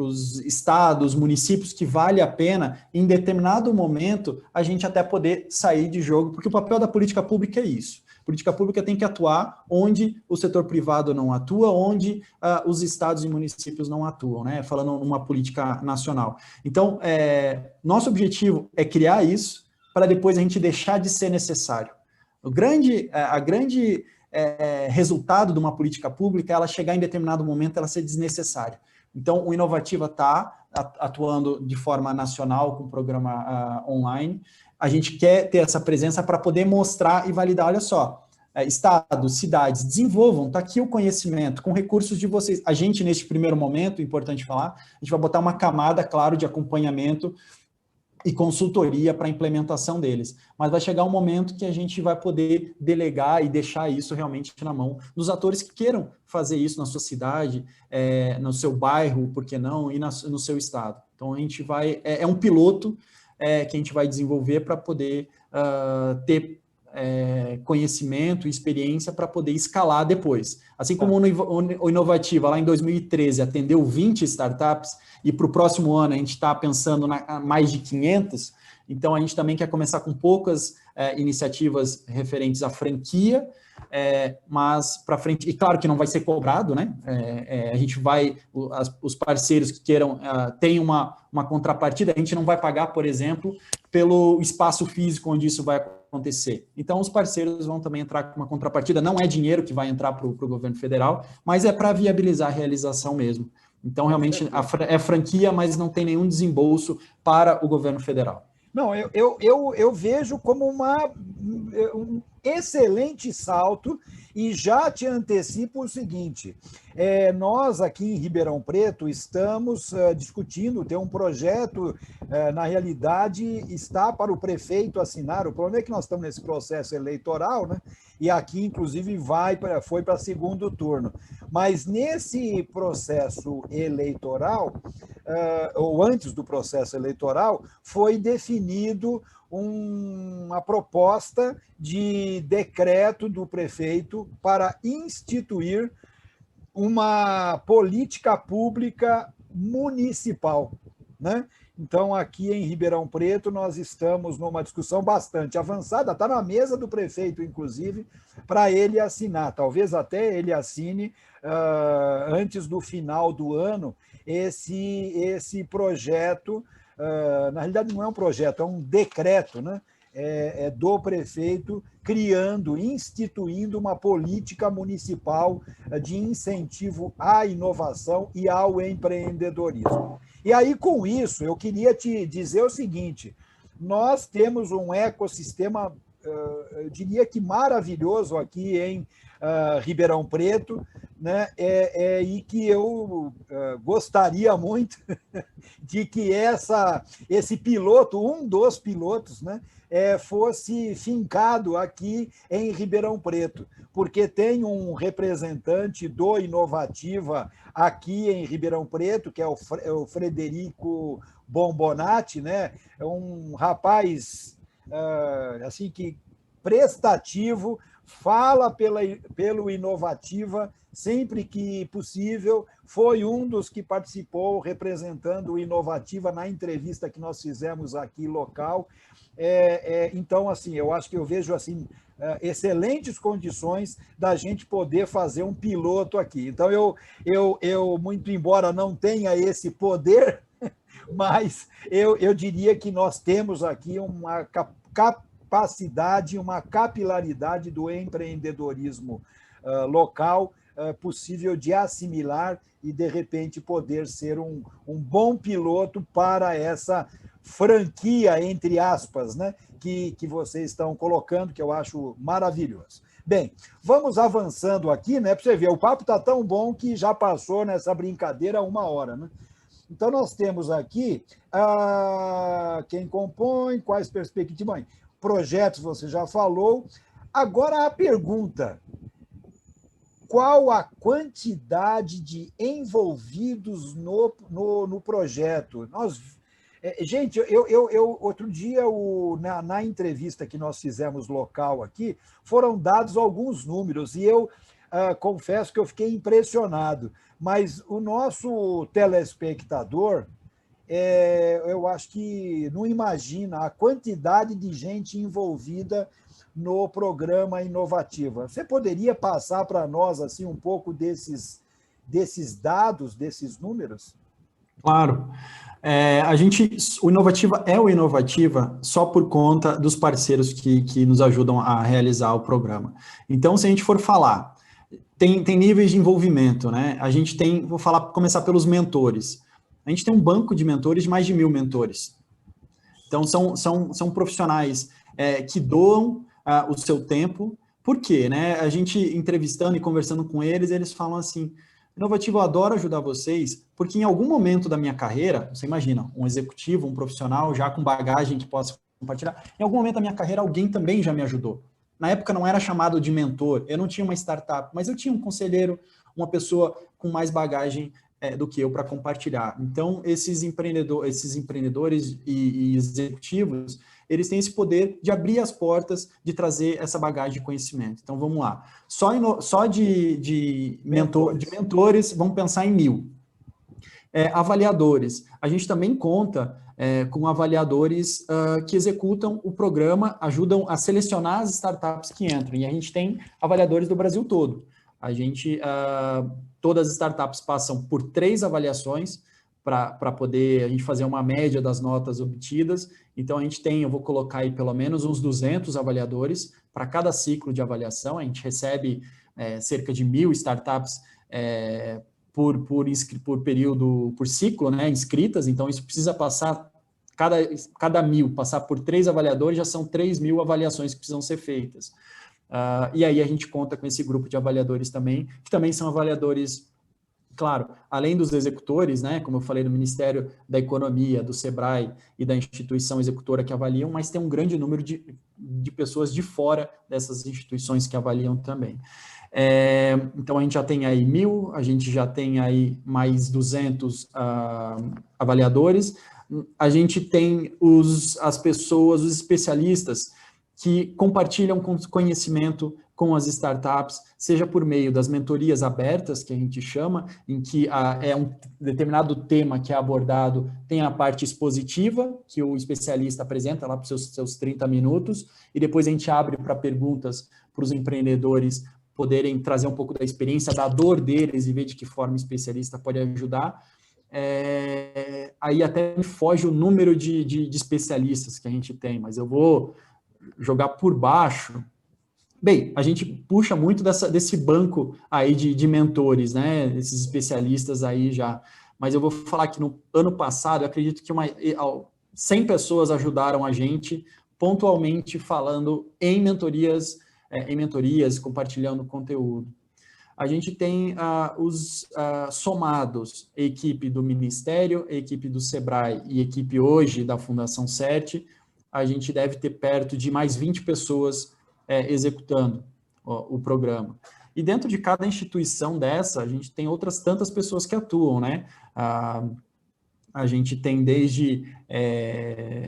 os estados, municípios, que vale a pena, em determinado momento, a gente até poder sair de jogo, porque o papel da política pública é isso. Política pública tem que atuar onde o setor privado não atua, onde os estados e municípios não atuam, né? Falando numa política nacional. Então, nosso objetivo é criar isso para depois a gente deixar de ser necessário. A grande resultado de uma política pública é ela chegar em determinado momento, ela ser desnecessária. Então, o Inovativa está atuando de forma nacional com o programa online. A gente quer ter essa presença para poder mostrar e validar, olha só, estados, cidades, desenvolvam, está aqui o conhecimento, com recursos de vocês. A gente, neste primeiro momento, importante falar, a gente vai botar uma camada, claro, de acompanhamento e consultoria para a implementação deles. Mas vai chegar um momento que a gente vai poder delegar e deixar isso realmente na mão dos atores que queiram fazer isso na sua cidade, no seu bairro, por que não, e no seu estado. Então, a gente vai... É um piloto que a gente vai desenvolver para poder ter conhecimento e experiência para poder escalar depois. Assim como o Inovativa, lá em 2013, atendeu 20 startups, e para o próximo ano a gente está pensando em mais de 500, então a gente também quer começar com poucas iniciativas referentes à franquia, mas para frente, e claro que não vai ser cobrado, né? A gente vai, os parceiros que queiram, tem uma contrapartida, a gente não vai pagar, por exemplo, pelo espaço físico onde isso vai acontecer. Então, os parceiros vão também entrar com uma contrapartida, não é dinheiro que vai entrar para o governo federal, mas é para viabilizar a realização mesmo. Então, realmente, é franquia, mas não tem nenhum desembolso para o governo federal. Não, eu vejo como um excelente salto, e já te antecipo o seguinte, nós aqui em Ribeirão Preto estamos discutindo, tem um projeto, na realidade está para o prefeito assinar, o problema é que nós estamos nesse processo eleitoral, né? E aqui inclusive foi para segundo turno, mas nesse processo eleitoral, ou antes do processo eleitoral, foi definido uma proposta de decreto do prefeito para instituir uma política pública municipal, né? Então, aqui em Ribeirão Preto, nós estamos numa discussão bastante avançada, está na mesa do prefeito, inclusive, para ele assinar. Talvez até ele assine antes do final do ano esse projeto. Na realidade, não é um projeto, é um decreto, né? Do prefeito instituindo uma política municipal de incentivo à inovação e ao empreendedorismo. E aí, com isso, eu queria te dizer o seguinte, nós temos um ecossistema, eu diria que maravilhoso aqui em Ribeirão Preto, né? E que eu gostaria muito de que esse piloto, um dos pilotos, né, fosse fincado aqui em Ribeirão Preto, porque tem um representante do Inovativa aqui em Ribeirão Preto, que é o Frederico Bombonati, né? É um rapaz assim que prestativo, fala pelo Inovativa sempre que possível, foi um dos que participou representando o Inovativa na entrevista que nós fizemos aqui local. Então, assim, eu acho que eu vejo assim excelentes condições da gente poder fazer um piloto aqui. Então, eu muito embora não tenha esse poder, mas eu diria que nós temos aqui uma capacidade, uma capilaridade do empreendedorismo local possível de assimilar e, de repente, poder ser um bom piloto para essa franquia, entre aspas, né, que vocês estão colocando, que eu acho maravilhoso. Bem, vamos avançando aqui, né, para você ver, o papo está tão bom que já passou nessa brincadeira 1 hora, né? Então, nós temos aqui quem compõe, quais perspectivas, projetos você já falou. Agora a pergunta: qual a quantidade de envolvidos no projeto? Gente, outro dia, na entrevista que nós fizemos local aqui, foram dados alguns números e eu confesso que eu fiquei impressionado. Mas o nosso telespectador, eu acho que não imagina a quantidade de gente envolvida no programa Inovativa. Você poderia passar para nós assim um pouco desses dados, desses números? Claro. O Inovativa é o Inovativa só por conta dos parceiros que nos ajudam a realizar o programa. Então, se a gente for falar, tem níveis de envolvimento, né? A gente tem, começar pelos mentores. A gente tem um banco de mentores de mais de 1.000 mentores. Então, são profissionais que doam o seu tempo. Por quê? Né? A gente entrevistando e conversando com eles, eles falam assim: Inovativo, eu adoro ajudar vocês, porque em algum momento da minha carreira, você imagina, um executivo, um profissional já com bagagem que possa compartilhar, em algum momento da minha carreira alguém também já me ajudou. Na época não era chamado de mentor, eu não tinha uma startup, mas eu tinha um conselheiro, uma pessoa com mais bagagem do que eu para compartilhar. Então, esses empreendedores e executivos, eles têm esse poder de abrir as portas, de trazer essa bagagem de conhecimento. Então, vamos lá. Só de mentores, vamos pensar em 1.000. Avaliadores. A gente também conta com avaliadores que executam o programa, ajudam a selecionar as startups que entram. E a gente tem avaliadores do Brasil todo. Todas as startups passam por 3 avaliações para poder a gente fazer uma média das notas obtidas. Então, a gente tem, eu vou colocar aí pelo menos uns 200 avaliadores para cada ciclo de avaliação. A gente recebe cerca de 1.000 startups por período, por ciclo, né, inscritas. Então, isso precisa passar, cada 1.000 passar por 3 avaliadores, já são 3.000 avaliações que precisam ser feitas. E aí a gente conta com esse grupo de avaliadores também, que também são avaliadores, claro, além dos executores, né, como eu falei, do Ministério da Economia, do SEBRAE e da instituição executora que avaliam, mas tem um grande número de pessoas de fora dessas instituições que avaliam também. Então, a gente já tem aí 1.000, a gente já tem aí mais 200 avaliadores, a gente tem as pessoas, os especialistas, que compartilham conhecimento com as startups, seja por meio das mentorias abertas, que a gente chama, em que é um determinado tema que é abordado, tem a parte expositiva, que o especialista apresenta lá para os seus 30 minutos, e depois a gente abre para perguntas para os empreendedores poderem trazer um pouco da experiência, da dor deles e ver de que forma o especialista pode ajudar. Aí até me foge o número de especialistas que a gente tem, mas eu vou jogar por baixo. Bem, a gente puxa muito desse banco aí de mentores, né? Esses especialistas aí já. Mas eu vou falar que no ano passado, eu acredito que 100 pessoas ajudaram a gente, pontualmente falando em mentorias, compartilhando conteúdo. A gente tem os somados, a equipe do Ministério, a equipe do SEBRAE e a equipe hoje da Fundação CERT, a gente deve ter perto de mais 20 pessoas executando o programa. E dentro de cada instituição dessa, a gente tem outras tantas pessoas que atuam, né? A gente tem desde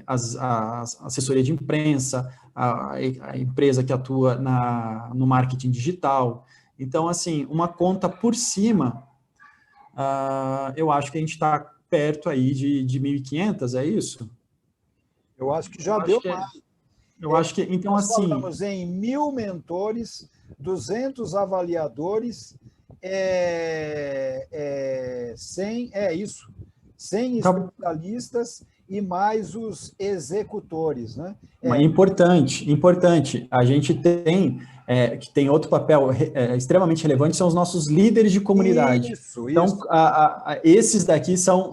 a assessoria de imprensa, a empresa que atua no marketing digital. Então, assim, uma conta por cima, eu acho que a gente está perto aí de 1.500, é isso? Eu acho que já deu mais. Eu acho que, então, nós assim... falamos em 1.000 mentores, 200 avaliadores, 100 especialistas e mais os executores, né? Importante. A gente tem, que tem outro papel extremamente relevante, são os nossos líderes de comunidade. Isso. Então, esses daqui são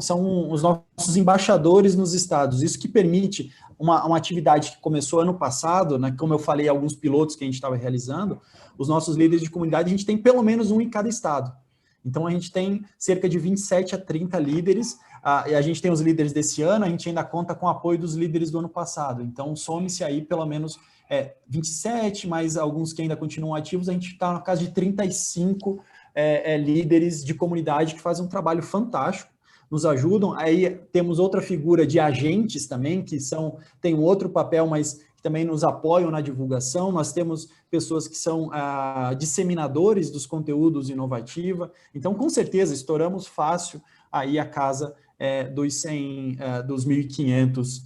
os nossos embaixadores nos estados. Isso que permite uma atividade que começou ano passado, né, como eu falei, alguns pilotos que a gente estava realizando, os nossos líderes de comunidade, a gente tem pelo menos um em cada estado. Então, a gente tem cerca de 27 a 30 líderes, e a gente tem os líderes desse ano, a gente ainda conta com o apoio dos líderes do ano passado. Então, some-se aí pelo menos 27, mais alguns que ainda continuam ativos, a gente está na casa de 35 líderes de comunidade que fazem um trabalho fantástico nos ajudam. Aí temos outra figura de agentes também, que têm um outro papel, mas também nos apoiam na divulgação. Nós temos pessoas que são disseminadores dos conteúdos Inovativa. Então, com certeza, estouramos fácil aí a casa dos 1.500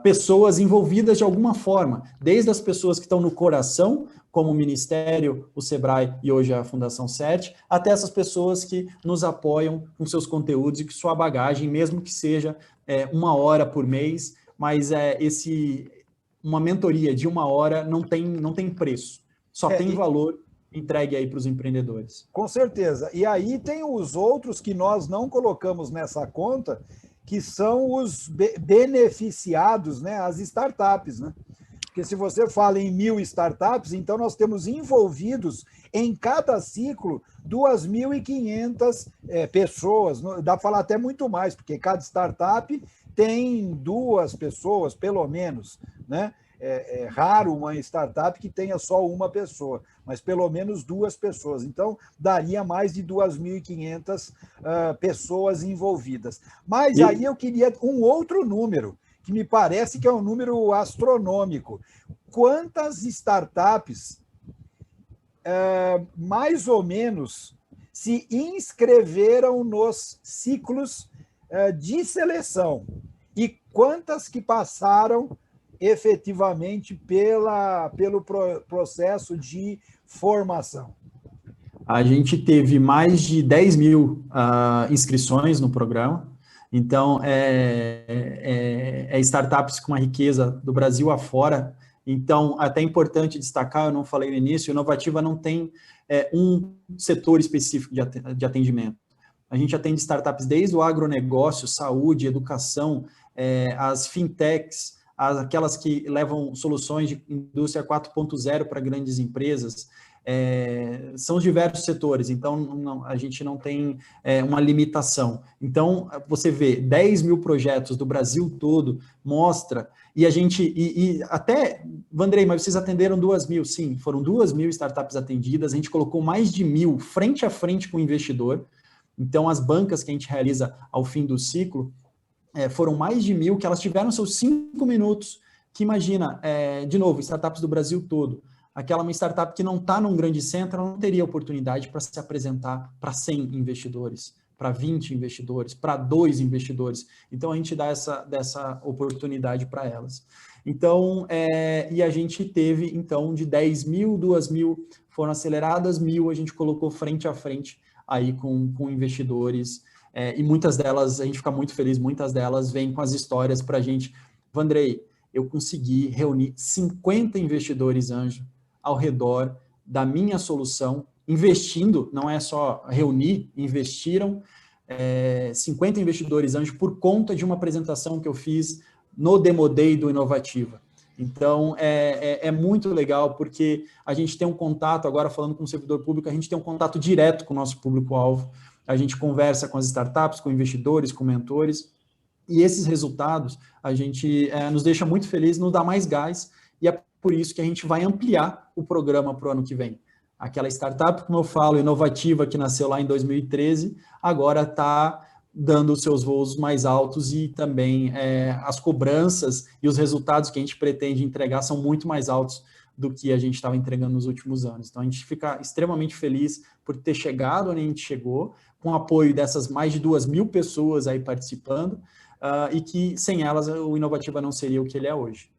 pessoas envolvidas de alguma forma, desde as pessoas que estão no coração, como o Ministério, o Sebrae e hoje a Fundação CERT, até essas pessoas que nos apoiam com seus conteúdos e com sua bagagem, mesmo que seja 1 hora por mês, mas uma mentoria de 1 hora não tem preço, só tem valor entregue aí para os empreendedores. Com certeza. E aí tem os outros que nós não colocamos nessa conta, que são os beneficiados, né, as startups, né? Porque se você fala em 1.000 startups, então nós temos envolvidos em cada ciclo 2.500 pessoas. Dá para falar até muito mais, porque cada startup tem 2 pessoas, pelo menos, né? É raro uma startup que tenha só uma pessoa, mas pelo menos 2 pessoas. Então, daria mais de 2.500 pessoas envolvidas. Mas aí eu queria um outro número, que me parece que é um número astronômico. Quantas startups, mais ou menos, se inscreveram nos ciclos de seleção? E quantas que passaram efetivamente pelo processo de formação? A gente teve mais de 10.000 inscrições no programa. Então, startups com uma riqueza do Brasil afora. Então, até importante destacar, eu não falei no início, Inovativa não tem um setor específico de atendimento. A gente atende startups desde o agronegócio, saúde, educação, as fintechs, aquelas que levam soluções de indústria 4.0 para grandes empresas. São os diversos setores, então a gente não tem uma limitação. Então, você vê 10.000 projetos do Brasil todo, mostra, e a gente, até, Vandrei, mas vocês atenderam 2.000? Sim, foram 2.000 startups atendidas, a gente colocou mais de 1.000 frente a frente com o investidor. Então, as bancas que a gente realiza ao fim do ciclo, foram mais de 1.000 que elas tiveram seus 5 minutos, que imagina, de novo, startups do Brasil todo, uma startup que não está num grande centro, ela não teria oportunidade para se apresentar para 100 investidores, para 20 investidores, para 2 investidores. Então, a gente dá dessa oportunidade para elas. Então, e a gente teve, então, de 10.000, 2.000 foram aceleradas, 1.000 a gente colocou frente a frente aí com investidores, e muitas delas, a gente fica muito feliz, muitas delas vêm com as histórias para a gente. Vandrei, eu consegui reunir 50 investidores anjo ao redor da minha solução, investindo, não é só reunir, investiram 50 investidores anjo por conta de uma apresentação que eu fiz no Demo Day do Inovativa. Então, é muito legal, porque a gente tem um contato, agora falando com o servidor público, a gente tem um contato direto com o nosso público-alvo, a gente conversa com as startups, com investidores, com mentores, e esses resultados a gente nos deixa muito feliz, nos dá mais gás, e é por isso que a gente vai ampliar o programa para o ano que vem. Aquela startup, como eu falo, inovativa, que nasceu lá em 2013, agora está dando os seus voos mais altos, e também as cobranças e os resultados que a gente pretende entregar são muito mais altos do que a gente estava entregando nos últimos anos. Então, a gente fica extremamente feliz por ter chegado onde a gente chegou, com o apoio dessas mais de 2.000 pessoas aí participando, e que sem elas o Inovativa não seria o que ele é hoje.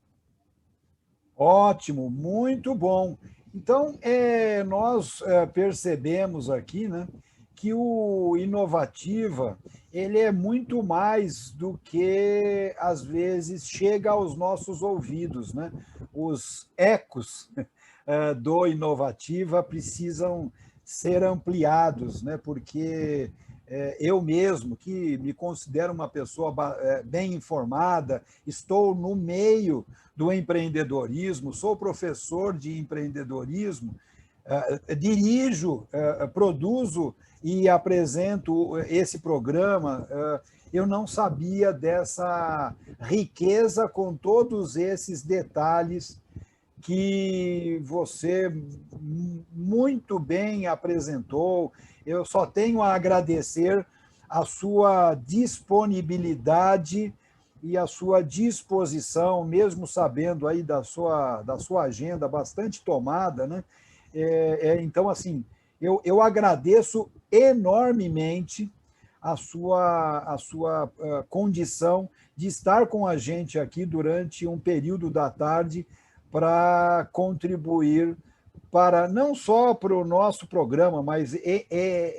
Ótimo, muito bom. Então, nós percebemos aqui, né, que o Inovativa, ele é muito mais do que, às vezes, chega aos nossos ouvidos, né? Os ecos do Inovativa precisam ser ampliados, né? Porque eu mesmo, que me considero uma pessoa bem informada, estou no meio do empreendedorismo, sou professor de empreendedorismo, dirijo, produzo e apresento esse programa, eu não sabia dessa riqueza com todos esses detalhes que você muito bem apresentou. Eu só tenho a agradecer a sua disponibilidade e a sua disposição, mesmo sabendo aí da sua agenda bastante tomada, né? Então, assim, eu agradeço enormemente a sua condição de estar com a gente aqui durante um período da tarde para contribuir para não só para o nosso programa, mas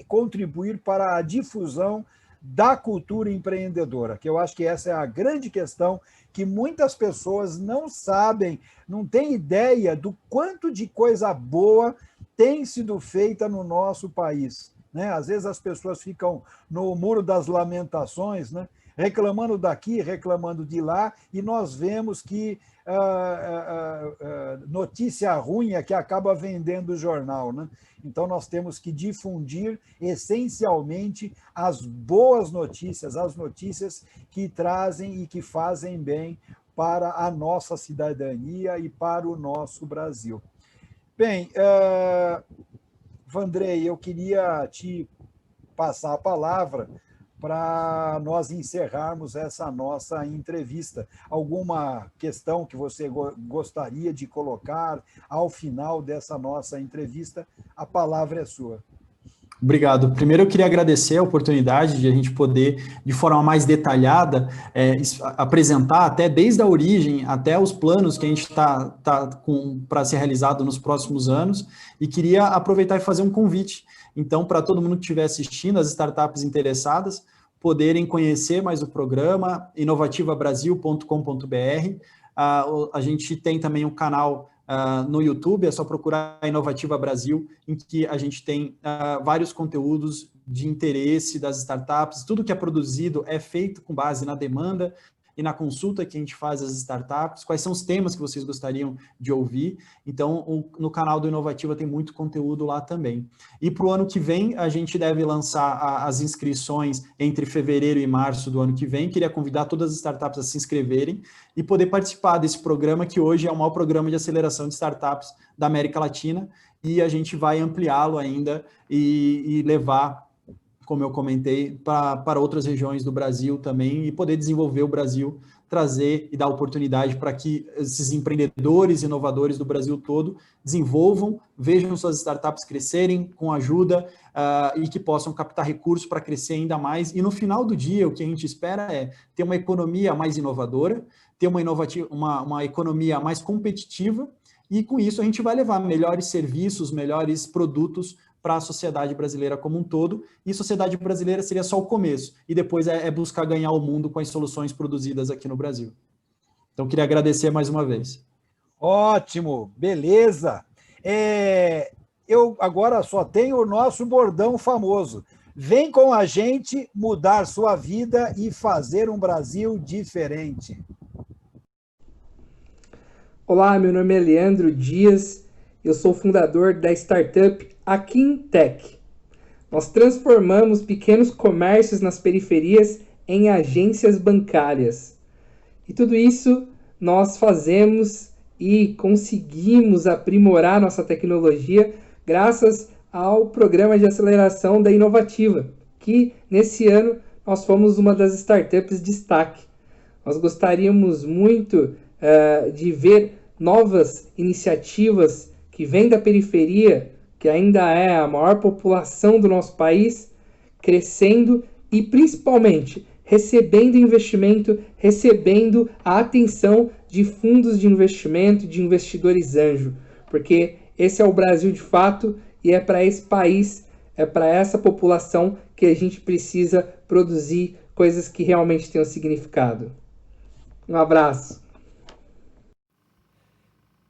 contribuir para a difusão da cultura empreendedora, que eu acho que essa é a grande questão que muitas pessoas não sabem, não têm ideia do quanto de coisa boa tem sido feita no nosso país, né? Às vezes as pessoas ficam no muro das lamentações, né? Reclamando daqui, reclamando de lá, e nós vemos que notícia ruim é que acaba vendendo o jornal, né? Então, nós temos que difundir essencialmente as boas notícias, as notícias que trazem e que fazem bem para a nossa cidadania e para o nosso Brasil. Bem, Vandrei, eu queria te passar a palavra para nós encerrarmos essa nossa entrevista. Alguma questão que você gostaria de colocar ao final dessa nossa entrevista? A palavra é sua. Obrigado. Primeiro, eu queria agradecer a oportunidade de a gente poder, de forma mais detalhada, apresentar até desde a origem até os planos que a gente está para ser realizado nos próximos anos, e queria aproveitar e fazer um convite. Então, para todo mundo que estiver assistindo, as startups interessadas, poderem conhecer mais o programa, inovativabrasil.com.br. A gente tem também um canal no YouTube, é só procurar Inovativa Brasil, em que a gente tem vários conteúdos de interesse das startups. Tudo que é produzido é feito com base na demanda e na consulta que a gente faz às startups, quais são os temas que vocês gostariam de ouvir. Então, no canal do Inovativa tem muito conteúdo lá também. E para o ano que vem, a gente deve lançar as inscrições entre fevereiro e março do ano que vem. Queria convidar todas as startups a se inscreverem e poder participar desse programa, que hoje é o maior programa de aceleração de startups da América Latina, e a gente vai ampliá-lo ainda e levar, como eu comentei, para outras regiões do Brasil também, e poder desenvolver o Brasil, trazer e dar oportunidade para que esses empreendedores, inovadores do Brasil todo desenvolvam, vejam suas startups crescerem com ajuda e que possam captar recursos para crescer ainda mais. E no final do dia, o que a gente espera é ter uma economia mais inovadora, ter uma economia mais competitiva, e com isso a gente vai levar melhores serviços, melhores produtos para a sociedade brasileira como um todo, e a sociedade brasileira seria só o começo, e depois é buscar ganhar o mundo com as soluções produzidas aqui no Brasil. Então, queria agradecer mais uma vez. Ótimo, beleza. Eu agora só tenho o nosso bordão famoso. Vem com a gente mudar sua vida e fazer um Brasil diferente. Olá, meu nome é Leandro Dias, eu sou fundador da startup Aquintech. Nós transformamos pequenos comércios nas periferias em agências bancárias. E tudo isso nós fazemos e conseguimos aprimorar nossa tecnologia graças ao programa de aceleração da Inovativa, que nesse ano nós fomos uma das startups de destaque. Nós gostaríamos muito de ver novas iniciativas que vêm da periferia, que ainda é a maior população do nosso país, crescendo e principalmente recebendo investimento, recebendo a atenção de fundos de investimento, de investidores anjo, porque esse é o Brasil de fato e é para esse país, é para essa população que a gente precisa produzir coisas que realmente tenham significado. Um abraço.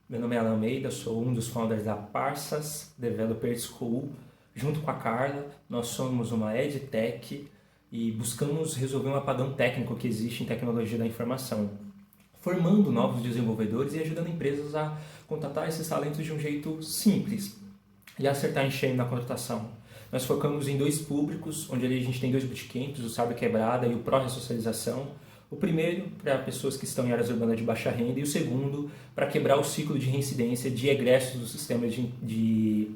Meu nome é Alan Almeida, sou um dos founders da Parsas Developer School. Junto com a Carla, nós somos uma EdTech e buscamos resolver um apagão técnico que existe em tecnologia da informação, formando novos desenvolvedores e ajudando empresas a contratar esses talentos de um jeito simples e acertar em cheio na contratação. Nós focamos em dois públicos, onde a gente tem dois bootcamps, o Sabe Quebrada e o Pro Ressocialização. O primeiro para pessoas que estão em áreas urbanas de baixa renda e o segundo para quebrar o ciclo de reincidência de egressos do sistema de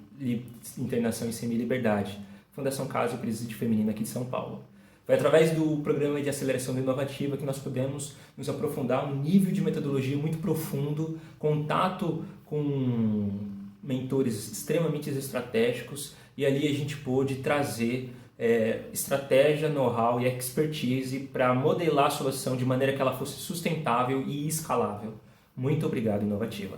internação e semi-liberdade. Fundação Caso e Presídio Feminino aqui de São Paulo. Foi através do programa de aceleração inovativa que nós pudemos nos aprofundar um nível de metodologia muito profundo, contato com mentores extremamente estratégicos, e ali a gente pôde trazer estratégia, know-how e expertise para modelar a solução de maneira que ela fosse sustentável e escalável. Muito obrigado, Inovativa.